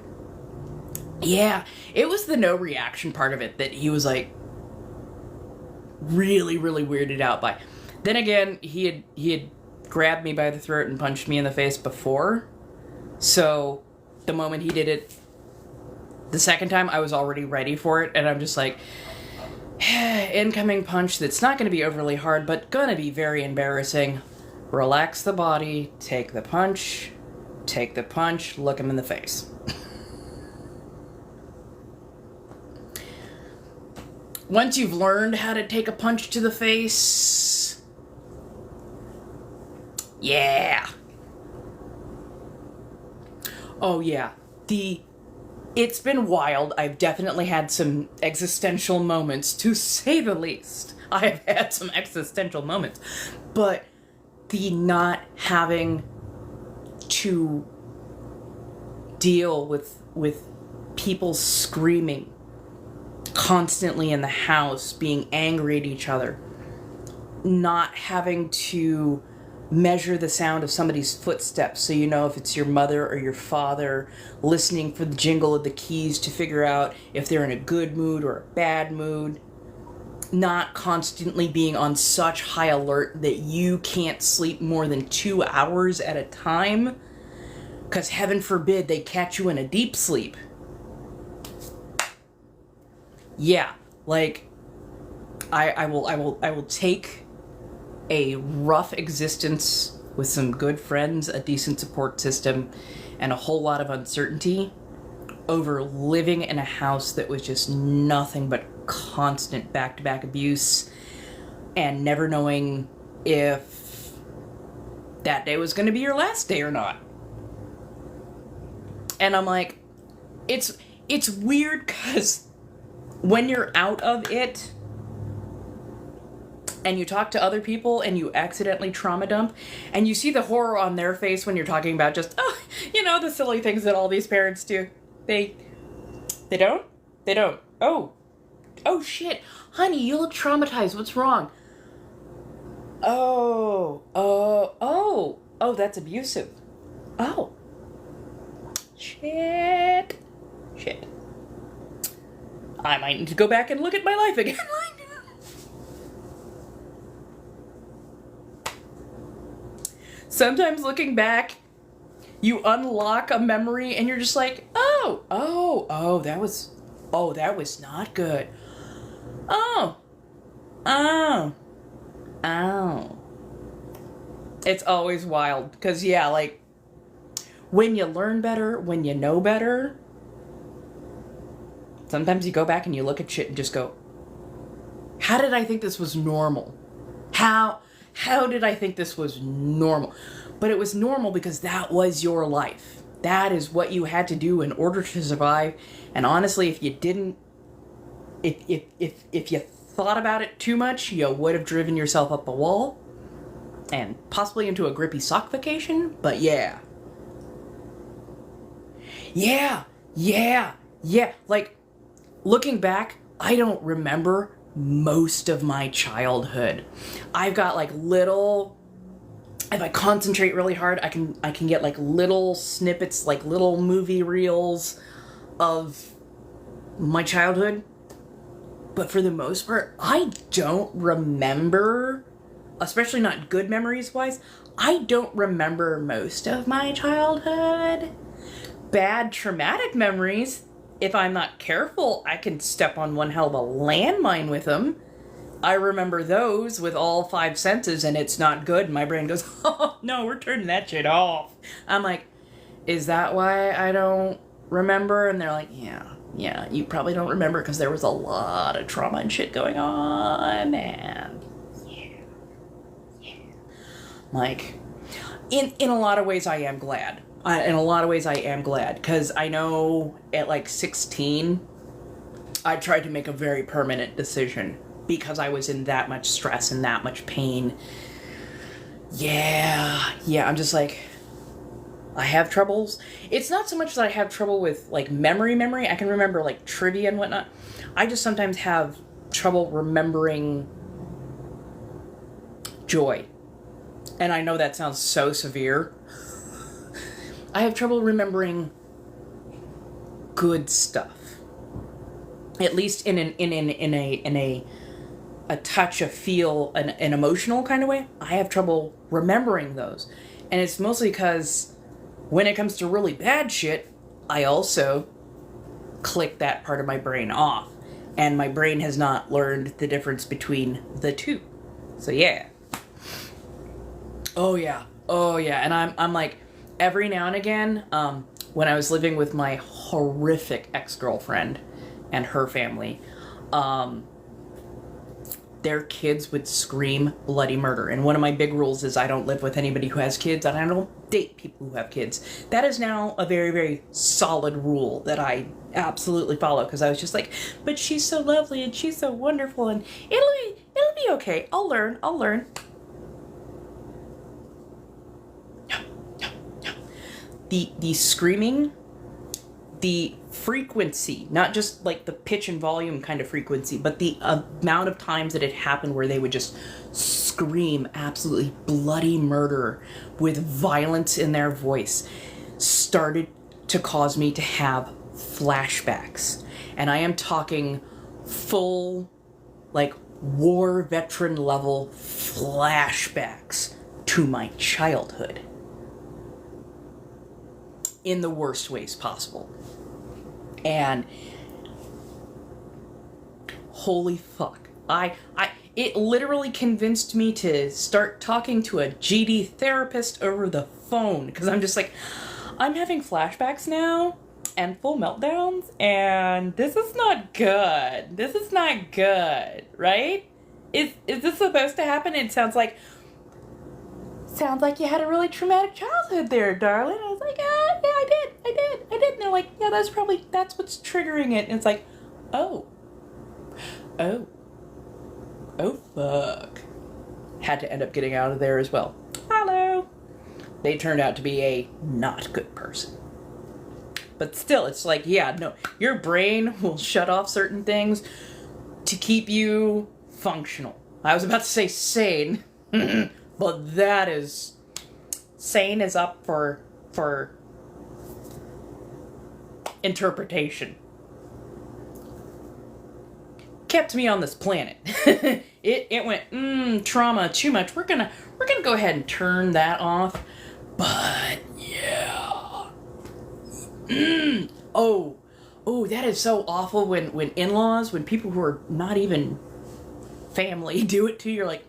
Yeah, it was the no reaction part of it that he was like, really, really weirded out by. Then again, he had grabbed me by the throat and punched me in the face before, so the moment he did it the second time, I was already ready for it, and I'm just like, incoming punch that's not going to be overly hard, but going to be very embarrassing. Relax the body, take the punch, look him in the face. Once you've learned how to take a punch to the face, yeah. Oh yeah, it's been wild. I've definitely had some existential moments, to say the least. I have had some existential moments, but the not having to deal with people screaming constantly in the house, being angry at each other, not having to measure the sound of somebody's footsteps so you know if it's your mother or your father, listening for the jingle of the keys to figure out if they're in a good mood or a bad mood, not constantly being on such high alert that you can't sleep more than 2 hours at a time, because heaven forbid they catch you in a deep sleep. Yeah, like, I will take a rough existence with some good friends, a decent support system, and a whole lot of uncertainty over living in a house that was just nothing but constant back-to-back abuse and never knowing if that day was going to be your last day or not. And I'm like, it's weird because when you're out of it and you talk to other people and you accidentally trauma dump and you see the horror on their face when you're talking about just, oh, you know, the silly things that all these parents do. They don't? They don't. Oh shit. Honey, you look traumatized. What's wrong? Oh, that's abusive. Oh. Shit. I might need to go back and look at my life again. Sometimes looking back, you unlock a memory and you're just like, that was not good. Oh. It's always wild, because yeah, like, when you learn better, when you know better, sometimes you go back and you look at shit and just go, how did I think this was normal? How did I think this was normal? But it was normal because that was your life. That is what you had to do in order to survive. And honestly, if you didn't, if you thought about it too much, you would have driven yourself up a wall and possibly into a grippy sock vacation. But yeah. Like, looking back, I don't remember most of my childhood. I've got like little, if I concentrate really hard, I can get like little snippets, like little movie reels of my childhood. But for the most part, I don't remember, especially not good memories wise, I don't remember most of my childhood. Bad traumatic memories, if I'm not careful, I can step on one hell of a landmine with them. I remember those with all 5 senses and it's not good. My brain goes, oh no, we're turning that shit off. I'm like, is that why I don't remember? And they're like, yeah, you probably don't remember because there was a lot of trauma and shit going on, and yeah. Like, in a lot of ways I am glad. Because I know at like 16, I tried to make a very permanent decision because I was in that much stress and that much pain. Yeah, I'm just like, I have troubles. It's not so much that I have trouble with, like, memory. I can remember, like, trivia and whatnot. I just sometimes have trouble remembering joy. And I know that sounds so severe. I have trouble remembering good stuff. At least in a touch, a feel, an emotional kind of way. I have trouble remembering those. And it's mostly because when it comes to really bad shit, I also click that part of my brain off. And my brain has not learned the difference between the two. So yeah. Oh yeah. And I'm like, every now and again, when I was living with my horrific ex-girlfriend and her family, their kids would scream bloody murder. And one of my big rules is I don't live with anybody who has kids, and I don't date people who have kids. That is now a very, very solid rule that I absolutely follow, because I was just like, but she's so lovely and she's so wonderful, and it'll be okay. I'll learn. No. The screaming, the frequency, not just like the pitch and volume kind of frequency, but the amount of times that it happened where they would just scream absolutely bloody murder with violence in their voice started to cause me to have flashbacks. And I am talking full, like, war veteran level flashbacks to my childhood. In the worst ways possible. And holy fuck. It literally convinced me to start talking to a GD therapist over the phone, because I'm just like, I'm having flashbacks now and full meltdowns, and this is not good. Right? Is this supposed to happen? It sounds like you had a really traumatic childhood there, darling. I was like, yeah, I did. And they're like, yeah, that's what's triggering it. And it's like, oh, fuck. Had to end up getting out of there as well. Hello. They turned out to be a not good person. But still, it's like, yeah, no, your brain will shut off certain things to keep you functional. I was about to say sane. But that is... Sane is up for interpretation. Kept me on this planet. It went, trauma, too much. We're gonna go ahead and turn that off. But, yeah. Oh, that is so awful when in-laws, when people who are not even family do it to you. You're like,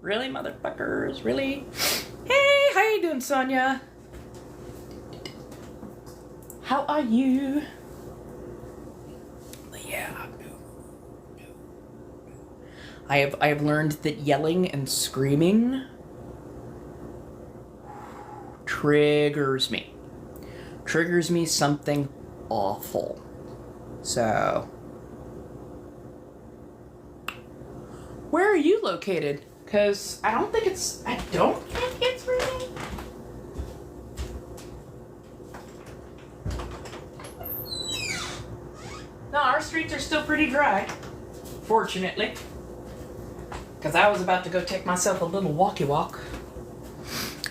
really, motherfuckers? Really? Hey, how you doing, Sonia? How are you? Yeah. I have learned that yelling and screaming triggers me. Triggers me something awful. So, where are you located? Because I don't think it's raining. No, our streets are still pretty dry. Fortunately. Because I was about to go take myself a little walkie walk.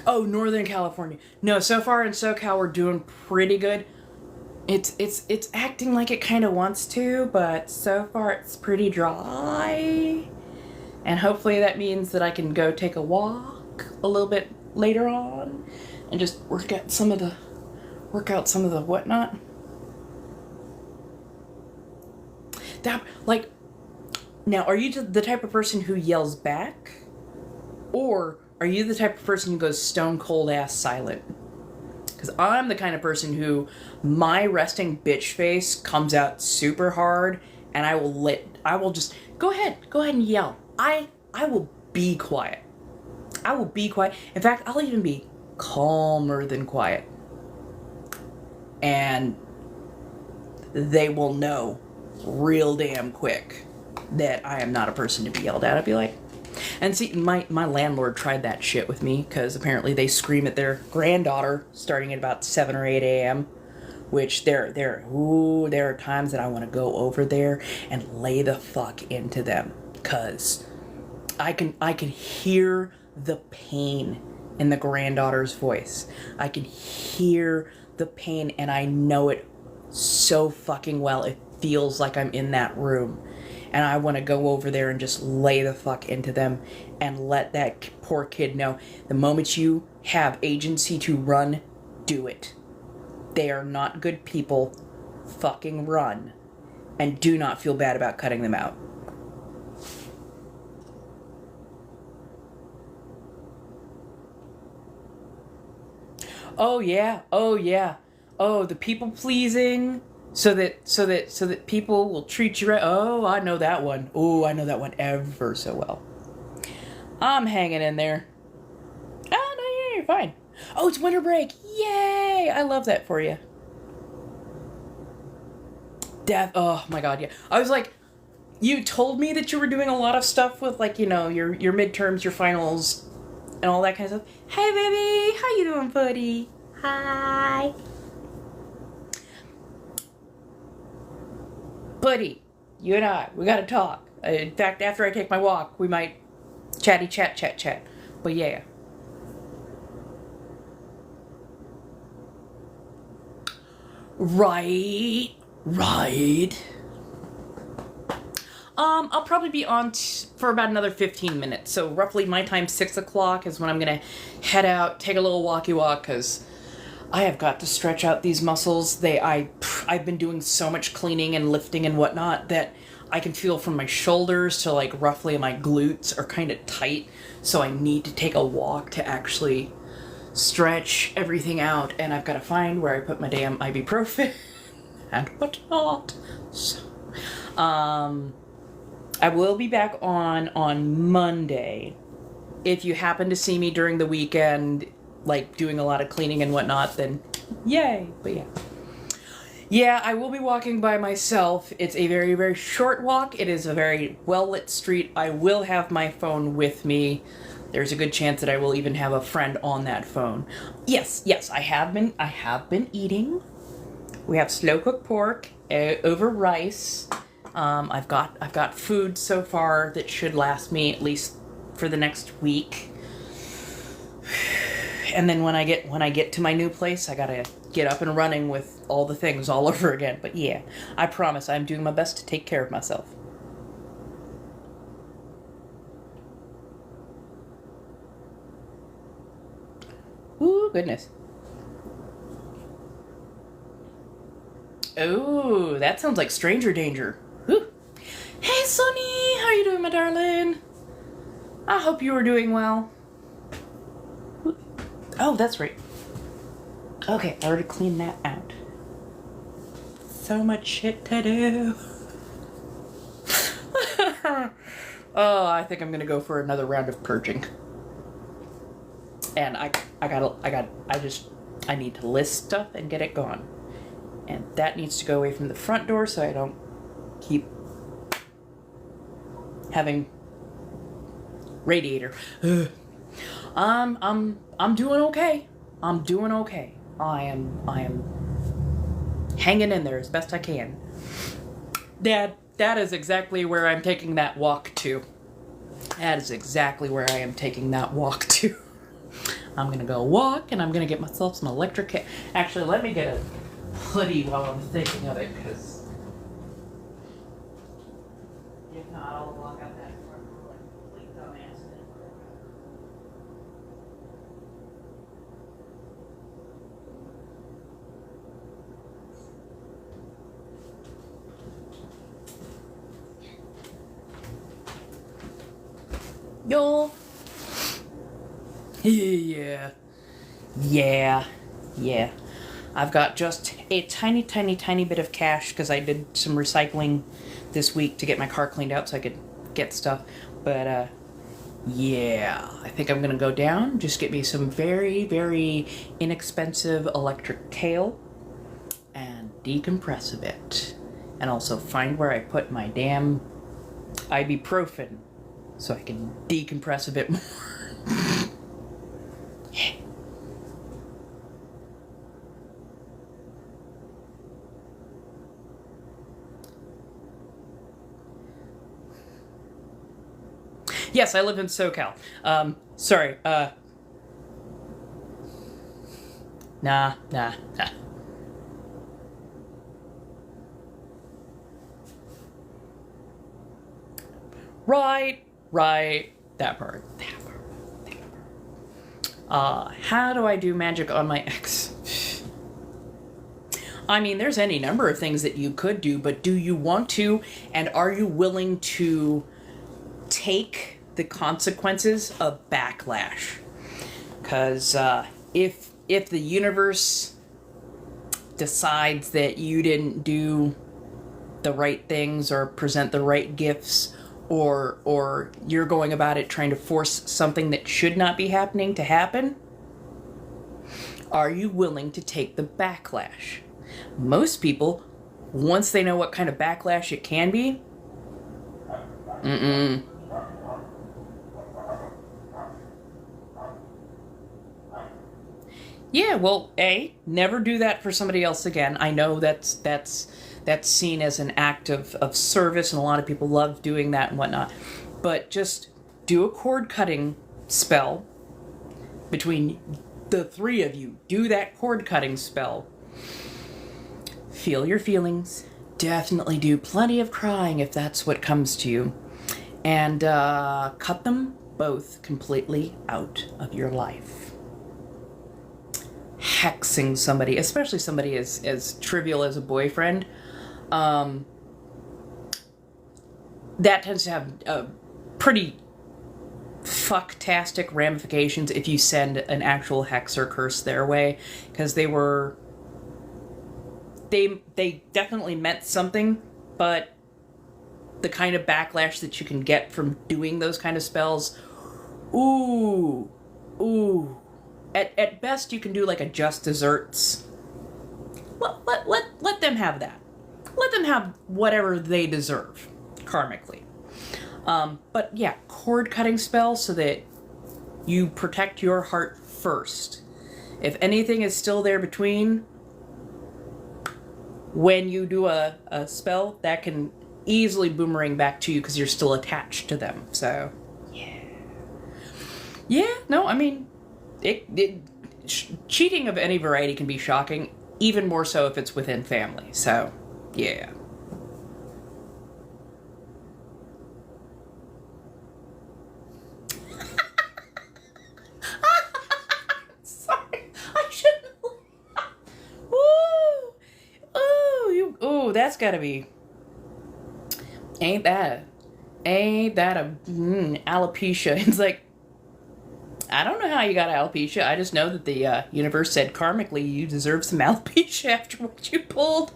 Oh, Northern California. No, so far in SoCal we're doing pretty good. It's acting like it kind of wants to, but so far it's pretty dry. And hopefully that means that I can go take a walk a little bit later on and just work out some of the whatnot. That, like, now, are you the type of person who yells back? Or are you the type of person who goes stone cold ass silent? Because I'm the kind of person who, my resting bitch face comes out super hard, and I will just, go ahead and yell. I will be quiet. I will be quiet. In fact, I'll even be calmer than quiet. And they will know real damn quick that I am not a person to be yelled at. I'd be like, and see, my landlord tried that shit with me because apparently they scream at their granddaughter starting at about 7 or 8 a.m., which there are times that I want to go over there and lay the fuck into them because I can hear the pain in the granddaughter's voice. I can hear the pain and I know it so fucking well. It feels like I'm in that room. And I want to go over there and just lay the fuck into them and let that poor kid know the moment you have agency to run, do it. They are not good people. Fucking run. And do not feel bad about cutting them out. Oh yeah. Oh yeah. Oh, the people pleasing. So that people will treat you right. Oh, I know that one. Oh, I know that one ever so well. I'm hanging in there. Oh, no, yeah, you're fine. Oh, it's winter break. Yay! I love that for you. Oh my god, yeah. I was like, you told me that you were doing a lot of stuff with, like, you know, your midterms, your finals, and all that kind of stuff. Hey, baby! How you doing, buddy? Hi. Buddy, you and I, we gotta talk. In fact, after I take my walk, we might chat. But yeah. Right. I'll probably be on for about another 15 minutes. So roughly my time, 6 o'clock, is when I'm gonna head out, take a little walkie walk, because I have got to stretch out these muscles. I've been doing so much cleaning and lifting and whatnot that I can feel from my shoulders to like roughly my glutes are kind of tight. So I need to take a walk to actually stretch everything out. And I've got to find where I put my damn ibuprofen and whatnot. So, I will be back on Monday. If you happen to see me during the weekend, like doing a lot of cleaning and whatnot, then yay. But yeah, I will be walking by myself. It's a very, very short walk. It is a very well-lit street. I will have my phone with me. There's a good chance that I will even have a friend on that phone. Yes, I have been eating. We have slow-cooked pork over rice. I've got food so far that should last me at least for the next week. And then when I get to my new place, I gotta get up and running with all the things all over again. But yeah, I promise I'm doing my best to take care of myself. Ooh, goodness. Oh, that sounds like stranger danger. Ooh. Hey, Sonny, how you doing, my darling? I hope you are doing well. Oh, that's right. Okay, I already cleaned that out. So much shit to do. Oh, I think I'm gonna go for another round of purging. And I need to list stuff and get it gone. And that needs to go away from the front door so I don't keep having radiator. I'm doing okay. I am hanging in there as best I can. Dad, that is exactly where I'm taking that walk to. That is exactly where I am taking that walk to. I'm gonna go walk and I'm gonna get myself some electric. Actually, let me get a hoodie while I'm thinking of it, because if not, I'll walk out that front door like a complete dumbass. Yo. Yeah. I've got just a tiny bit of cash because I did some recycling this week to get my car cleaned out so I could get stuff. But, yeah, I think I'm going to go down, just get me some very, very inexpensive electric tail and decompress a bit. And also find where I put my damn ibuprofen so I can decompress a bit more. Yes, I live in SoCal. Sorry, nah. Right, that part. How do I do magic on my ex? I mean, there's any number of things that you could do, but do you want to, and are you willing to take the consequences of backlash? Because if the universe decides that you didn't do the right things or present the right gifts, or you're going about it trying to force something that should not be happening to happen, are you willing to take the backlash? Most people, once they know what kind of backlash it can be, yeah, well, never do that for somebody else again. I know that's seen as an act of service, and a lot of people love doing that and whatnot. But just do a cord cutting spell between the three of you. Do that cord cutting spell. Feel your feelings. Definitely do plenty of crying if that's what comes to you. And cut them both completely out of your life. Hexing somebody, especially somebody as trivial as a boyfriend, that tends to have pretty fucktastic ramifications if you send an actual hex or curse their way, because they definitely meant something, but the kind of backlash that you can get from doing those kind of spells, ooh. At best, you can do like a just desserts. Let them have that. Let them have whatever they deserve, karmically. But yeah, cord cutting spell so that you protect your heart first. If anything is still there between, when you do a spell, that can easily boomerang back to you because you're still attached to them. So, yeah. No, I mean, cheating of any variety can be shocking, even more so if it's within family. So, yeah. Sorry, I shouldn't. Ooh, that's gotta be. Ain't that a alopecia? It's like, I don't know how you got alopecia. I just know that the universe said karmically you deserve some alopecia after what you pulled.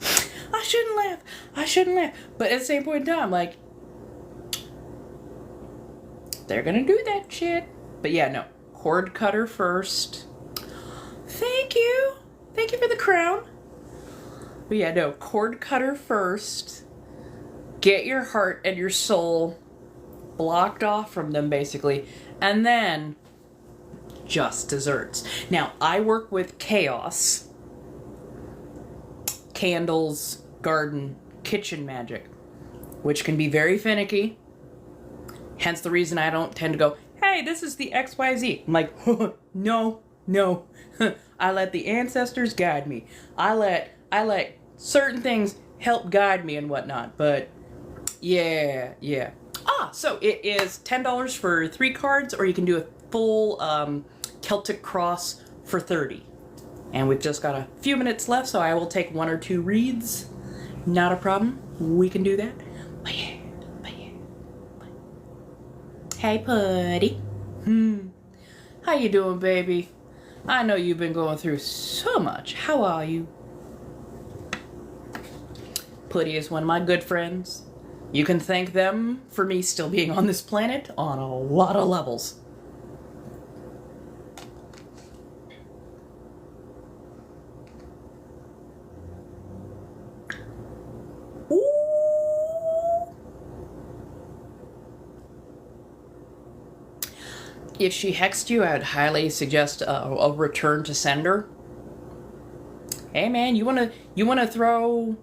I shouldn't laugh. But at the same point in time, like, they're gonna do that shit. But yeah, no. Cord cutter first. Thank you for the crown. But yeah, no. Cord cutter first. Get your heart and your soul blocked off from them, basically, and then just desserts. Now, I work with chaos, candles, garden, kitchen magic, which can be very finicky, hence the reason I don't tend to go, hey, this is the XYZ. I'm like, no. I let the ancestors guide me. I let certain things help guide me and whatnot, but yeah. So it is $10 for 3 cards, or you can do a full Celtic cross for $30. And we've just got a few minutes left, so I will take 1 or 2 reads. Not a problem. We can do that. But yeah. Hey, Putty. How you doing, baby? I know you've been going through so much. How are you? Putty is one of my good friends. You can thank them for me still being on this planet on a lot of levels. Ooh. If she hexed you, I would highly suggest a return to sender. Hey man, you wanna throw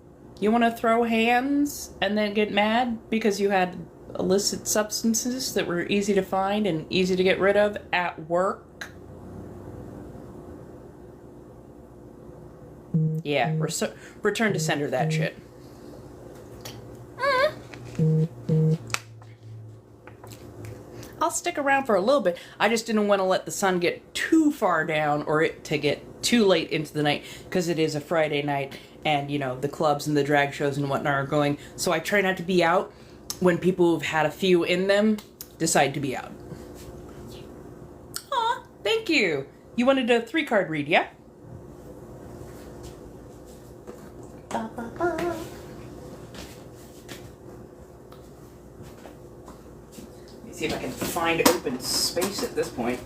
hands and then get mad because you had illicit substances that were easy to find and easy to get rid of at work? Yeah, return to sender that shit. I'll stick around for a little bit. I just didn't want to let the sun get too far down or it to get too late into the night because it is a Friday night and, you know, the clubs and the drag shows and whatnot are going. So I try not to be out when people who've had a few in them decide to be out. Aw, thank you. You wanted a 3-card read, yeah? See if I can find open space at this point.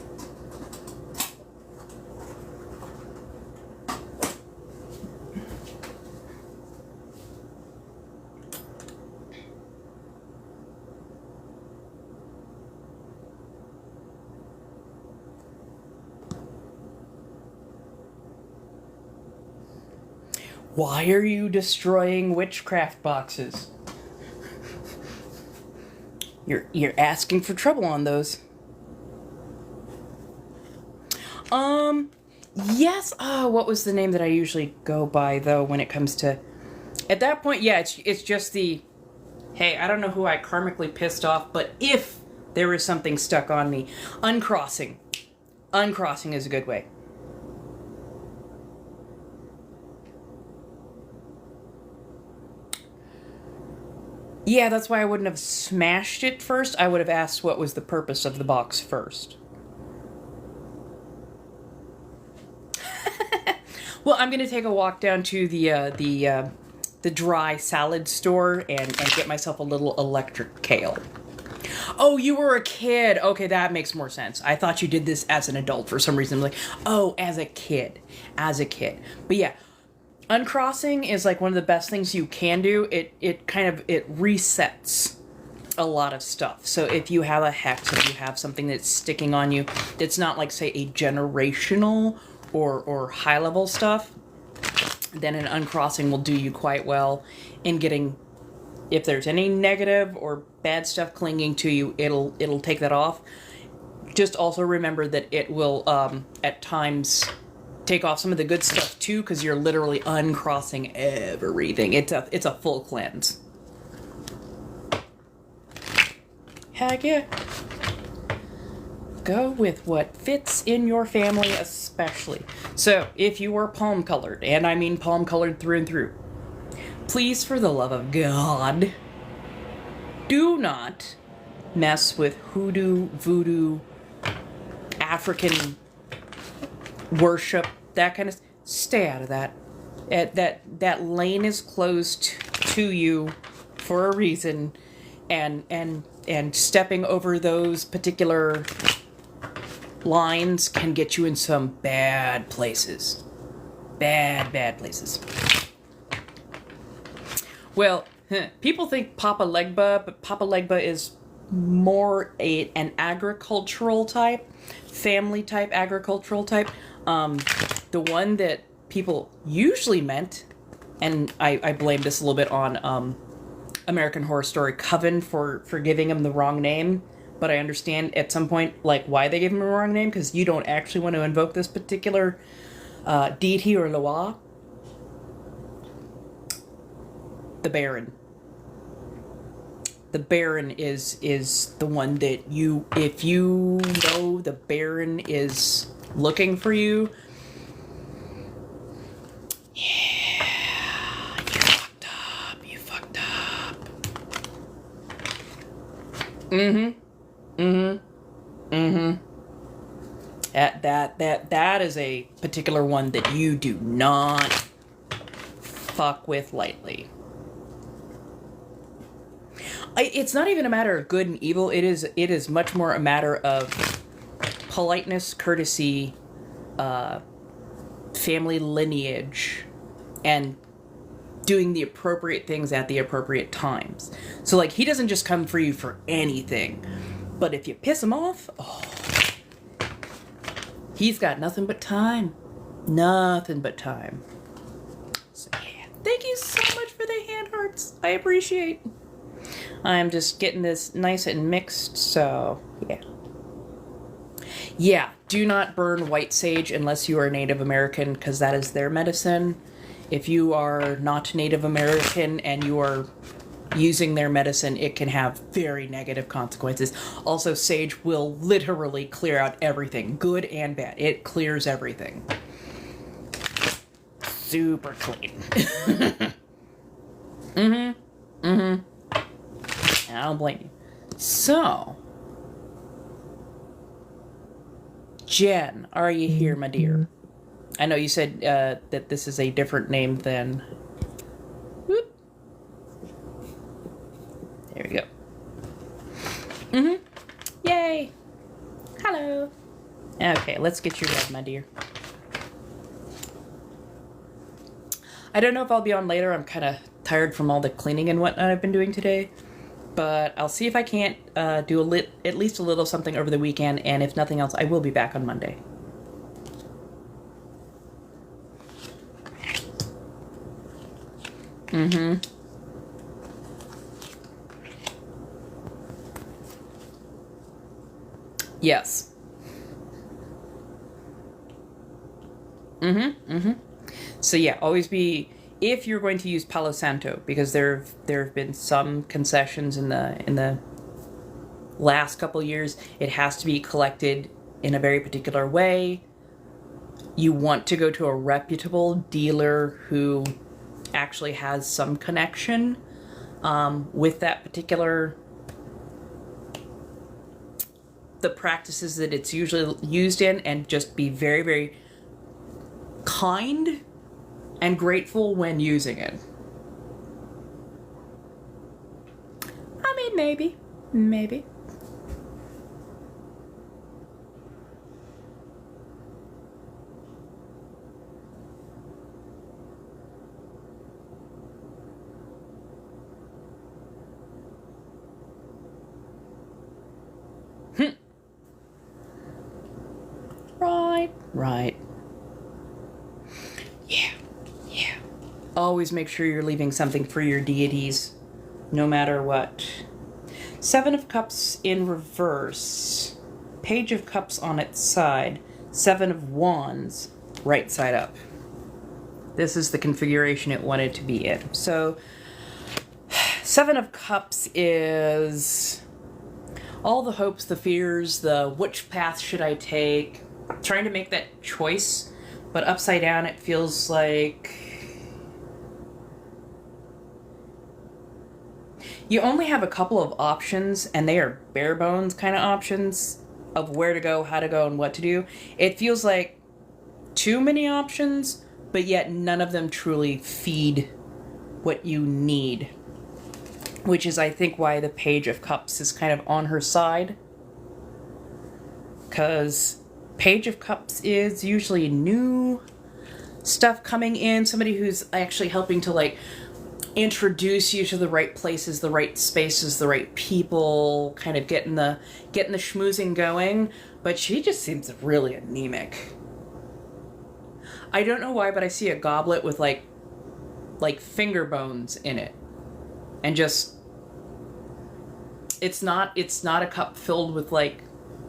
Why are you witchcraft boxes? You're asking for trouble on those. Yes. What was the name that I usually go by though when it comes to? At that point, yeah, it's just the, hey, I don't know who I karmically pissed off, but if there is something stuck on me, uncrossing. Uncrossing is a good way. Yeah, that's why I wouldn't have smashed it first. I would have asked what was the purpose of the box first. Well, I'm gonna take a walk down to the dry salad store and get myself a little electric kale. Oh, you were a kid. Okay, that makes more sense. I thought you did this as an adult for some reason. I'm like, oh, as a kid. But yeah. Uncrossing is like one of the best things you can do. It resets a lot of stuff. So if you have a hex, if you have something that's sticking on you, that's not like, say, a generational or high level stuff, then an uncrossing will do you quite well in getting, if there's any negative or bad stuff clinging to you, it'll take that off. Just also remember that it will at times take off some of the good stuff too, because you're literally uncrossing everything. It's a full cleanse. Heck yeah. Go with what fits in your family especially. So, if you are palm colored, and I mean palm colored through and through, please, for the love of God, do not mess with hoodoo, voodoo, African worship, that kind of. Stay out of that. That lane is closed to you for a reason, and stepping over those particular lines can get you in some bad places. Bad places. Well, people think Papa Legba, but Papa Legba is more an agricultural type, family type, agricultural type. The one that people usually meant, and I blame this a little bit on American Horror Story Coven for giving him the wrong name, but I understand at some point like why they gave him the wrong name, because you don't actually want to invoke this particular deity or Loa. The Baron. The Baron is the one that if you know the Baron is looking for you, yeah, you fucked up. That is a particular one that you do not fuck with lightly. It's not even a matter of good and evil. It is much more a matter of politeness, courtesy, family lineage, and doing the appropriate things at the appropriate times. So, like, he doesn't just come for you for anything. But if you piss him off, He's got nothing but time. Nothing but time. So yeah, thank you so much for the hand hearts. I appreciate. I'm just getting this nice and mixed, so yeah. Yeah, do not burn white sage unless you are Native American, because that is their medicine. If you are not Native American and you are using their medicine, it can have very negative consequences. Also, sage will literally clear out everything, good and bad. It clears everything. Super clean. I don't blame you. So, Jen, are you here, my dear? I know you said that this is a different name than... Whoop. There we go. Yay! Hello! Okay, let's get you read, my dear. I don't know if I'll be on later. I'm kind of tired from all the cleaning and whatnot I've been doing today. But I'll see if I can't do at least a little something over the weekend, and if nothing else, I will be back on Monday. Yes. So yeah, always be, if you're going to use Palo Santo, because there have been some concessions in the last couple years, it has to be collected in a very particular way. You want to go to a reputable dealer who actually has some connection with that particular, the practices that it's usually used in, and just be very, very kind and grateful when using it. I mean, maybe. Right. Yeah. Always make sure you're leaving something for your deities, no matter what. 7 of Cups in reverse. Page of Cups on its side. 7 of Wands, right side up. This is the configuration it wanted to be in. So, 7 of Cups is all the hopes, the fears, the which path should I take, trying to make that choice, but upside down it feels like you only have a couple of options, and they are bare bones kind of options of where to go, how to go, and what to do. It feels like too many options, but yet none of them truly feed what you need. Which is, I think, why the Page of Cups is kind of on her side. Because Page of Cups is usually new stuff coming in. Somebody who's actually helping to, like, introduce you to the right places, the right spaces, the right people, kind of getting the schmoozing going. But she just seems really anemic. I don't know why, but I see a goblet with, like finger bones in it. And just, it's not a cup filled with, like,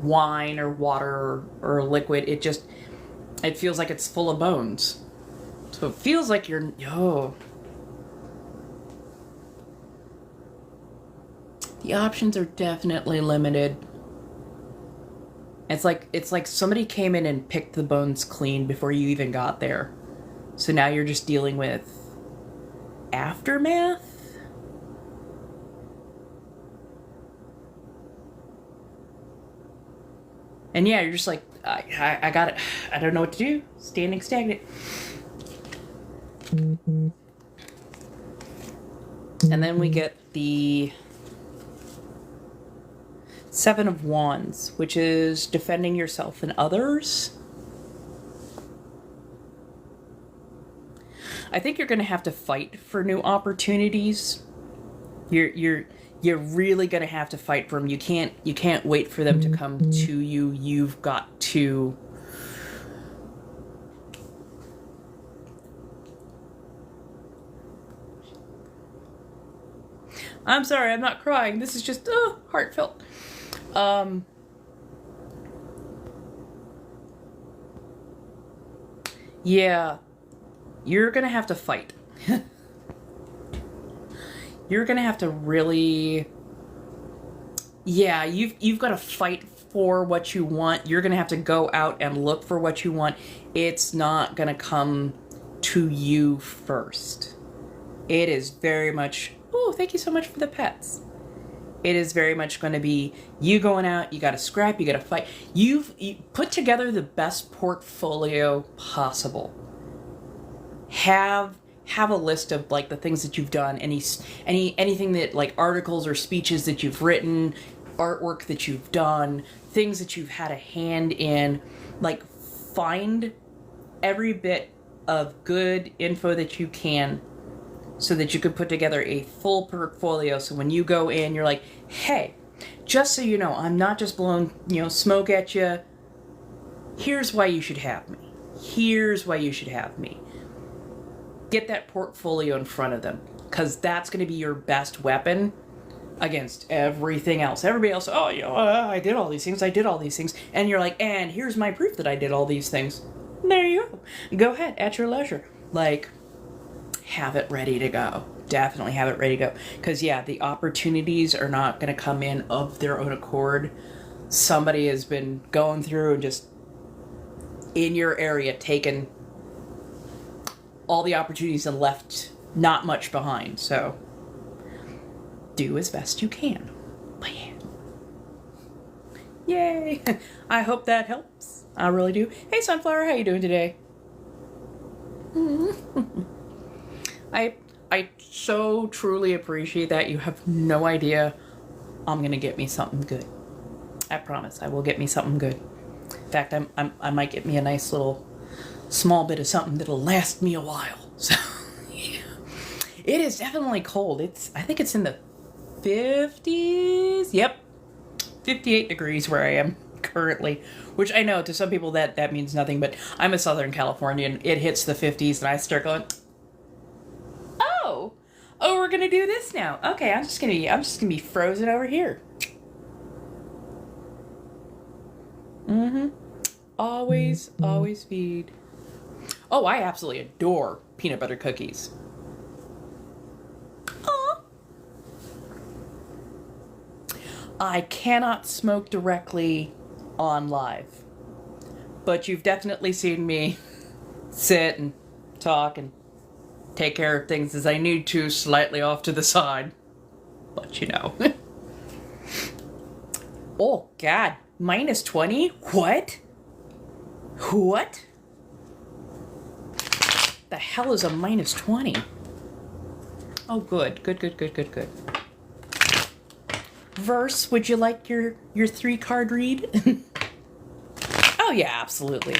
wine or water or liquid. It feels like it's full of bones. So it feels like you're, the options are definitely limited. It's like somebody came in and picked the bones clean before you even got there. So now you're just dealing with aftermath? And yeah, you're just like, I got it. I don't know what to do. Standing stagnant. And then we get the 7 of Wands, which is defending yourself and others. I think you're going to have to fight for new opportunities. You're really going to have to fight for them. You can't wait for them to come to you. You've got to I'm sorry, I'm not crying. This is just heartfelt. Yeah, you're gonna have to fight. You're gonna have to really, yeah, you've got to fight for what you want. You're gonna have to go out and look for what you want. It's not gonna come to you first. It is very much, oh, thank you so much for the pets. It is very much going to be you going out, you got to scrap, you got to fight. You put together the best portfolio possible. Have a list of like the things that you've done, anything that like articles or speeches that you've written, artwork that you've done, things that you've had a hand in. Like, find every bit of good info that you can so that you could put together a full portfolio. So when you go in, you're like, hey, just so you know, I'm not just blowing, smoke at you. Here's why you should have me. Here's why you should have me. Get that portfolio in front of them, because that's going to be your best weapon against everything else. Everybody else, oh, I did all these things. And you're like, and here's my proof that I did all these things. There you go. Go ahead, at your leisure. Like, have it ready to go. Definitely have it ready to go. Because, yeah, the opportunities are not going to come in of their own accord. Somebody has been going through and just in your area taken all the opportunities and left not much behind. So, do as best you can. But yeah. Yay! I hope that helps. I really do. Hey, Sunflower, how you doing today? I so truly appreciate that. You have no idea. I'm gonna get me something good. I promise. I will get me something good. In fact, I might get me a nice little small bit of something that'll last me a while. So, yeah. It is definitely cold. I think it's in the 50s. Yep. 58 degrees where I am currently, which I know to some people that means nothing, but I'm a Southern Californian. It hits the 50s and I start going, oh, we're gonna do this now. Okay, I'm just gonna be frozen over here. Always feed. Oh, I absolutely adore peanut butter cookies. Aww. I cannot smoke directly on live, but you've definitely seen me sit and talk and take care of things as I need to, slightly off to the side. But Oh, God. -20? What? What? The hell is a -20? Oh, good. Good. Verse, would you like your 3-card read? Oh, yeah, absolutely.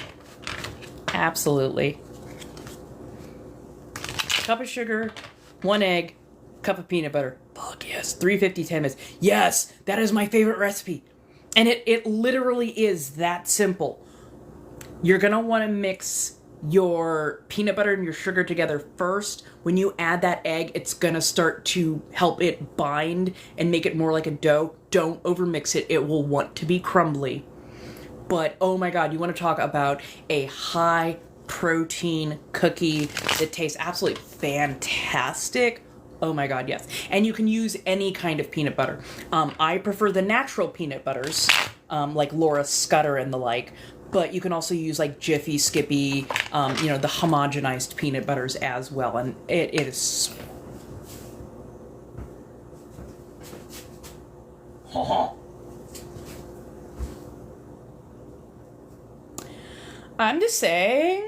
Absolutely. Cup of sugar, 1 egg, cup of peanut butter. Fuck yes. 350 10 minutes. Yes, that is my favorite recipe. And it literally is that simple. You're going to want to mix your peanut butter and your sugar together first. When you add that egg, it's going to start to help it bind and make it more like a dough. Don't overmix it. It will want to be crumbly. But, oh my God, you want to talk about a high protein cookie that tastes absolutely fantastic. Oh my God, yes. And you can use any kind of peanut butter. I prefer the natural peanut butters, like Laura Scudder and the like, but you can also use like Jiffy, Skippy, the homogenized peanut butters as well. And it is... I'm just saying.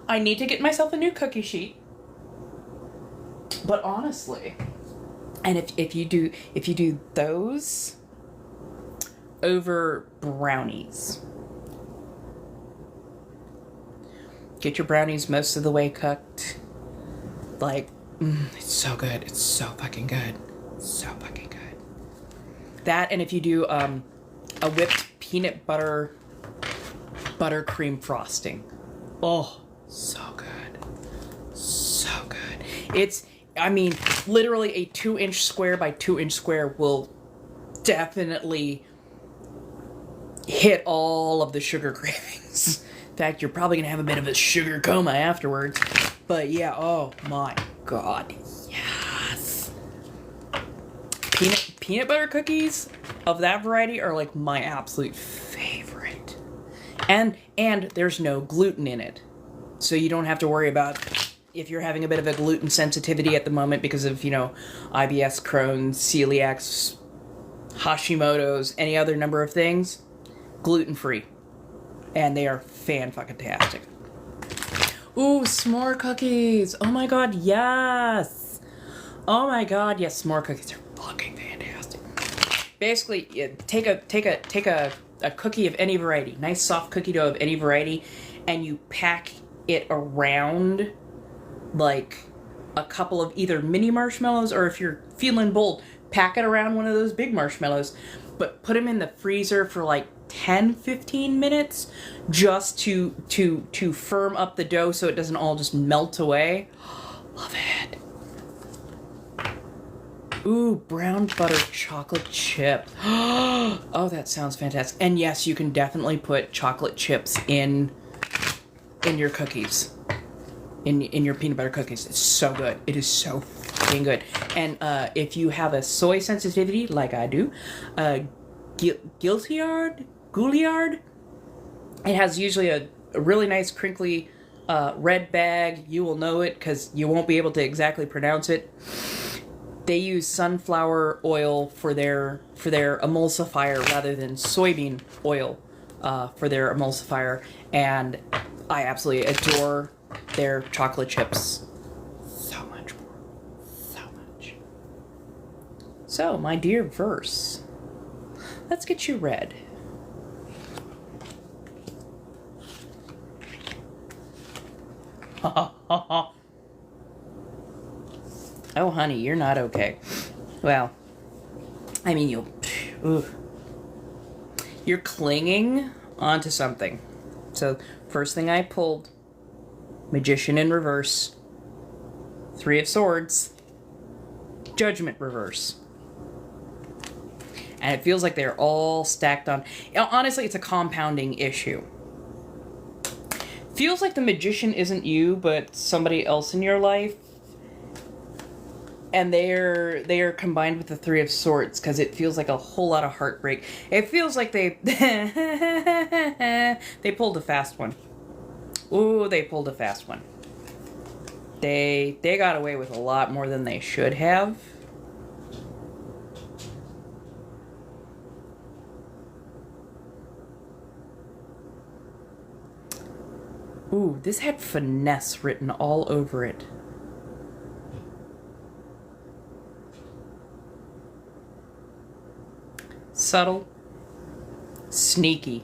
I need to get myself a new cookie sheet. But honestly, and if you do those over brownies, get your brownies most of the way cooked. Like, it's so good. It's so fucking good. So fucking good. That, and if you do a whipped peanut butter buttercream frosting. Oh, so good. I mean, literally a 2-inch square by 2-inch square will definitely hit all of the sugar cravings. In fact, you're probably gonna have a bit of a sugar coma afterwards. But yeah, oh my god, yes. Peanut butter cookies of that variety are like my absolute favorite. And there's no gluten in it. So you don't have to worry about if you're having a bit of a gluten sensitivity at the moment because of, IBS, Crohn's, celiacs, Hashimoto's, any other number of things. Gluten-free. And they are fan-fucking-tastic. Ooh, s'more cookies. Oh my god, yes. Oh my god, yes, s'more cookies are fucking fantastic. Basically, take a cookie of any variety, nice soft cookie dough of any variety, and you pack it around like a couple of either mini marshmallows, or if you're feeling bold, pack it around one of those big marshmallows, but put them in the freezer for like 10-15 minutes just to firm up the dough so it doesn't all just melt away. Love it. Ooh, brown butter chocolate chip. Oh, that sounds fantastic. And yes, you can definitely put chocolate chips in your cookies. In your peanut butter cookies. It's so good. It is so fucking good. And if you have a soy sensitivity, like I do, Gouliard, it has usually a really nice crinkly red bag. You will know it because you won't be able to exactly pronounce it. They use sunflower oil for their emulsifier rather than soybean oil for their emulsifier, and I absolutely adore their chocolate chips so much more. So much. So, my dear verse, let's get you read. Oh, honey, you're not okay. Well, I mean, you're clinging onto something. So, first thing I pulled, Magician in reverse, 3 of Swords, Judgment reverse. And it feels like they're all stacked on. Honestly, it's a compounding issue. Feels like the Magician isn't you, but somebody else in your life. And they are combined with the 3 of Swords because it feels like a whole lot of heartbreak. It feels like they they pulled a fast one. Ooh, they pulled a fast one. They got away with a lot more than they should have. Ooh, this had finesse written all over it. Subtle. Sneaky.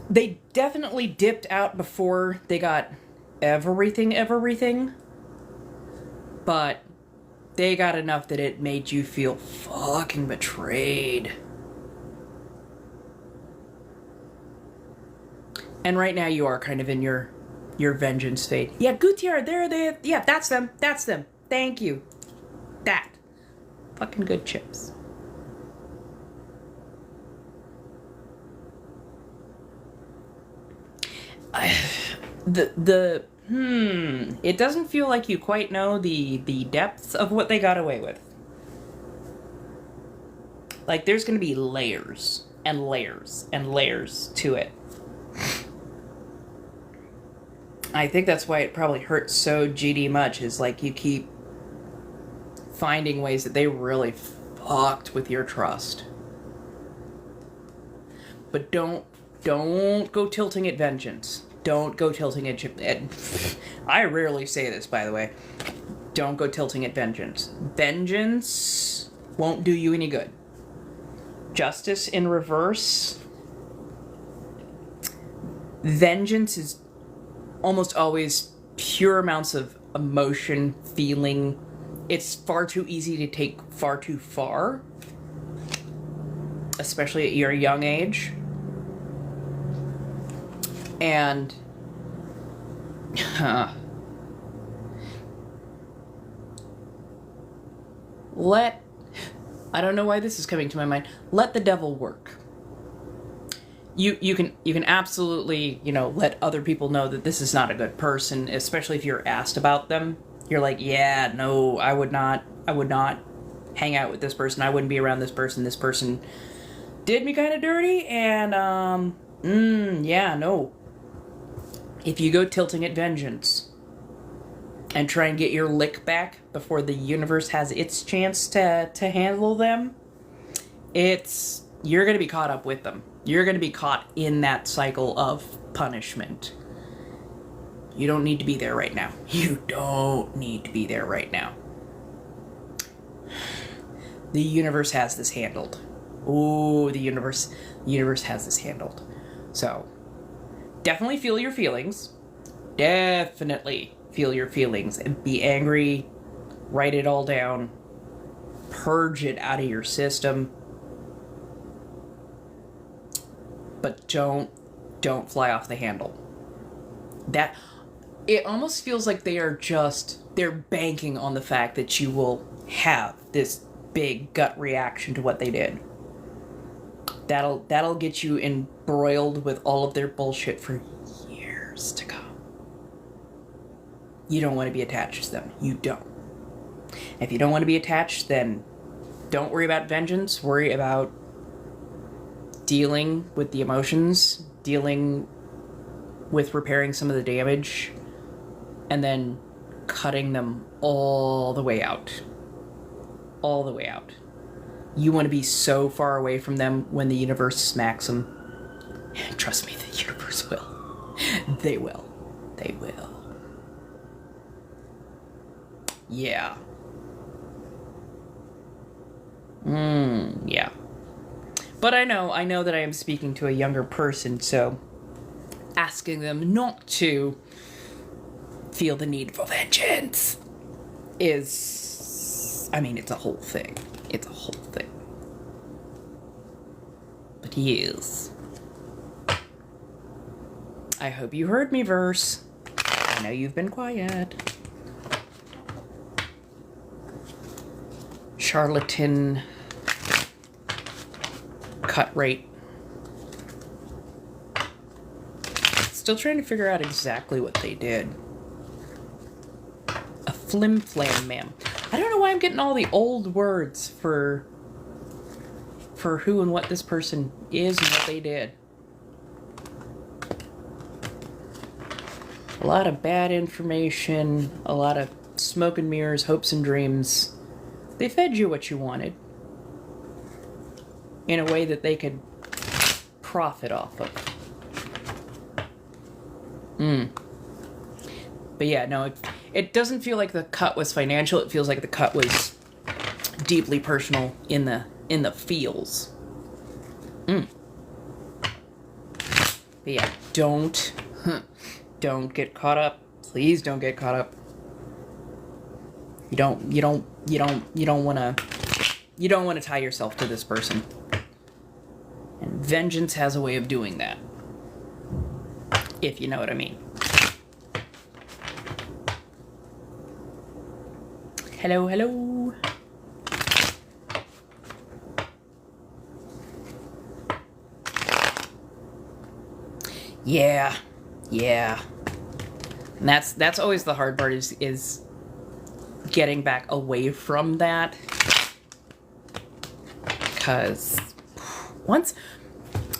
They definitely dipped out before they got everything. But they got enough that it made you feel fucking betrayed. And right now you are kind of in your vengeance fate. Yeah, Gutierrez, yeah, that's them. Thank you. That. Fucking good chips. It doesn't feel like you quite know the depths of what they got away with. Like, there's gonna be layers and layers and layers to it. I think that's why it probably hurts so GD much, is like you keep finding ways that they really fucked with your trust. But don't go tilting at vengeance. Don't go tilting at... I rarely say this, by the way. Don't go tilting at vengeance. Vengeance won't do you any good. Justice in reverse. Vengeance is almost always pure amounts of emotion, feeling. It's far too easy to take far too far. Especially at your young age. And I don't know why this is coming to my mind. Let the devil work. You can absolutely, let other people know that this is not a good person, especially if you're asked about them. You're like, yeah, no, I would not hang out with this person. I wouldn't be around this person. This person did me kind of dirty, and yeah, no. If you go tilting at vengeance and try and get your lick back before the universe has its chance to handle them, you're going to be caught up with them. You're going to be caught in that cycle of punishment. You don't need to be there right now. You don't need to be there right now. The universe has this handled. Ooh, the universe has this handled. So, definitely feel your feelings. Definitely feel your feelings. And be angry. Write it all down. Purge it out of your system. But don't fly off the handle. It almost feels like they're banking on the fact that you will have this big gut reaction to what they did. That'll get you embroiled with all of their bullshit for years to come. You don't want to be attached to them. You don't. If you don't want to be attached, then don't worry about vengeance. Worry about dealing with the emotions, dealing with repairing some of the damage, and then cutting them all the way out. All the way out. You want to be so far away from them when the universe smacks them. Trust me, the universe will. They will. They will. Yeah. Yeah. But I know that I am speaking to a younger person, so asking them not to feel the need for vengeance it's a whole thing. It's a whole thing. But yes. I hope you heard me, verse. I know you've been quiet. Charlatan cut rate. Still trying to figure out exactly what they did. A flim-flam, ma'am. I don't know why I'm getting all the old words for who and what this person is and what they did. A lot of bad information, a lot of smoke and mirrors, hopes and dreams. They fed you what you wanted in a way that they could profit off of. But yeah, no, it doesn't feel like the cut was financial. It feels like the cut was deeply personal in the feels. But yeah, don't get caught up. Please don't get caught up. You don't want to tie yourself to this person. And vengeance has a way of doing that. If you know what I mean. Hello, hello. Yeah. And that's always the hard part is getting back away from that. Because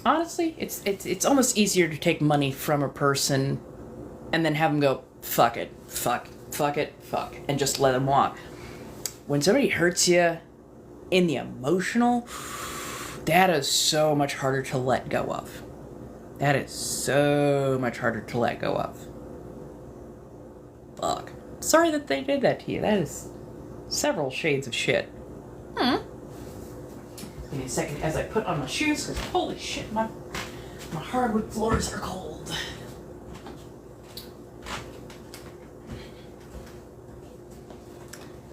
honestly, it's almost easier to take money from a person and then have them go, fuck it, and just let them walk. When somebody hurts you in the emotional, that is so much harder to let go of. That is so much harder to let go of. Fuck. Sorry that they did that to you. That is several shades of shit. Give me a second as I put on my shoes, because holy shit, my hardwood floors are cold.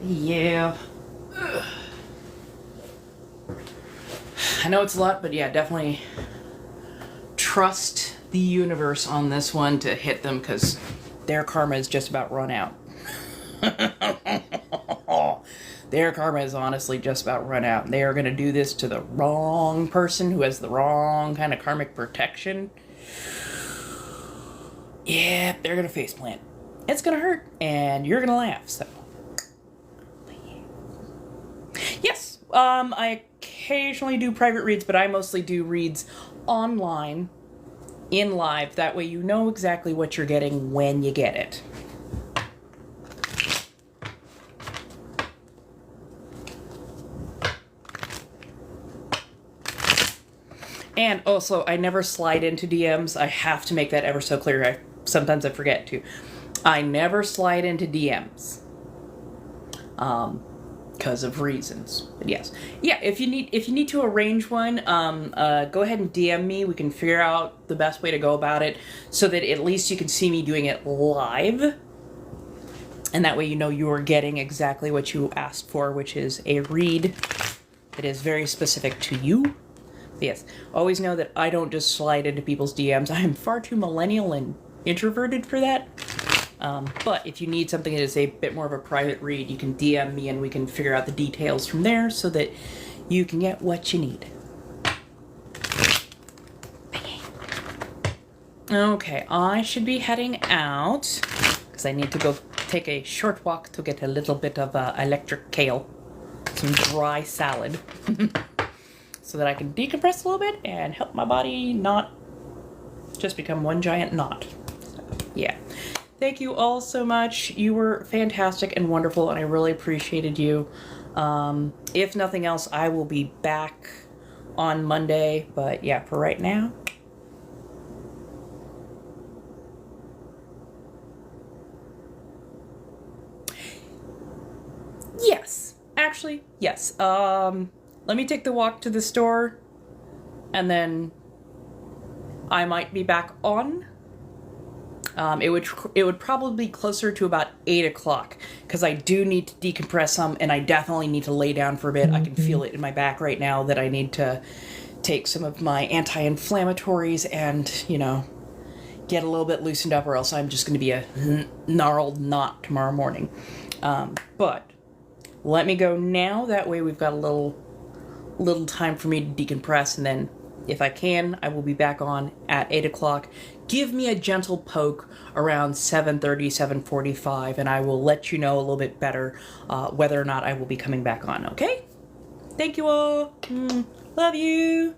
Yeah. Ugh. I know it's a lot, but yeah, definitely trust the universe on this one to hit them, because their karma is just about run out. their karma is honestly just about run out. They are going to do this to the wrong person who has the wrong kind of karmic protection. Yeah, they're going to faceplant. It's going to hurt, and you're going to laugh, so. Yes, I occasionally do private reads, but I mostly do reads online, in live. That way you know exactly what you're getting when you get it. And also, I never slide into DMs. I have to make that ever so clear. Sometimes I forget to. I never slide into DMs. Because of reasons. But yes. Yeah, if you need to arrange one, go ahead and DM me. We can figure out the best way to go about it so that at least you can see me doing it live. And that way you know you are getting exactly what you asked for, which is a read that is very specific to you. Yes, always know that I don't just slide into people's DMs. I am far too millennial and introverted for that. But if you need something that is a bit more of a private read, you can DM me and we can figure out the details from there so that you can get what you need. Okay, I should be heading out because I need to go take a short walk to get a little bit of electric kale, some dry salad. So that I can decompress a little bit and help my body not just become one giant knot. So, yeah. Thank you all so much. You were fantastic and wonderful, and I really appreciated you. If nothing else, I will be back on Monday. But yeah, for right now. Yes. Actually, yes. Let me take the walk to the store, and then I might be back on. It would probably be closer to about 8 o'clock, because I do need to decompress some, and I definitely need to lay down for a bit. I can feel it in my back right now that I need to take some of my anti-inflammatories and, you know, get a little bit loosened up, or else I'm just going to be a gnarled knot tomorrow morning. But let me go now. That way we've got a little time for me to decompress, and then if I can, I will be back on at 8 o'clock. Give me a gentle poke around 7:30, 7:45, and I will let you know a little bit better whether or not I will be coming back on, okay? Thank you all. Love you.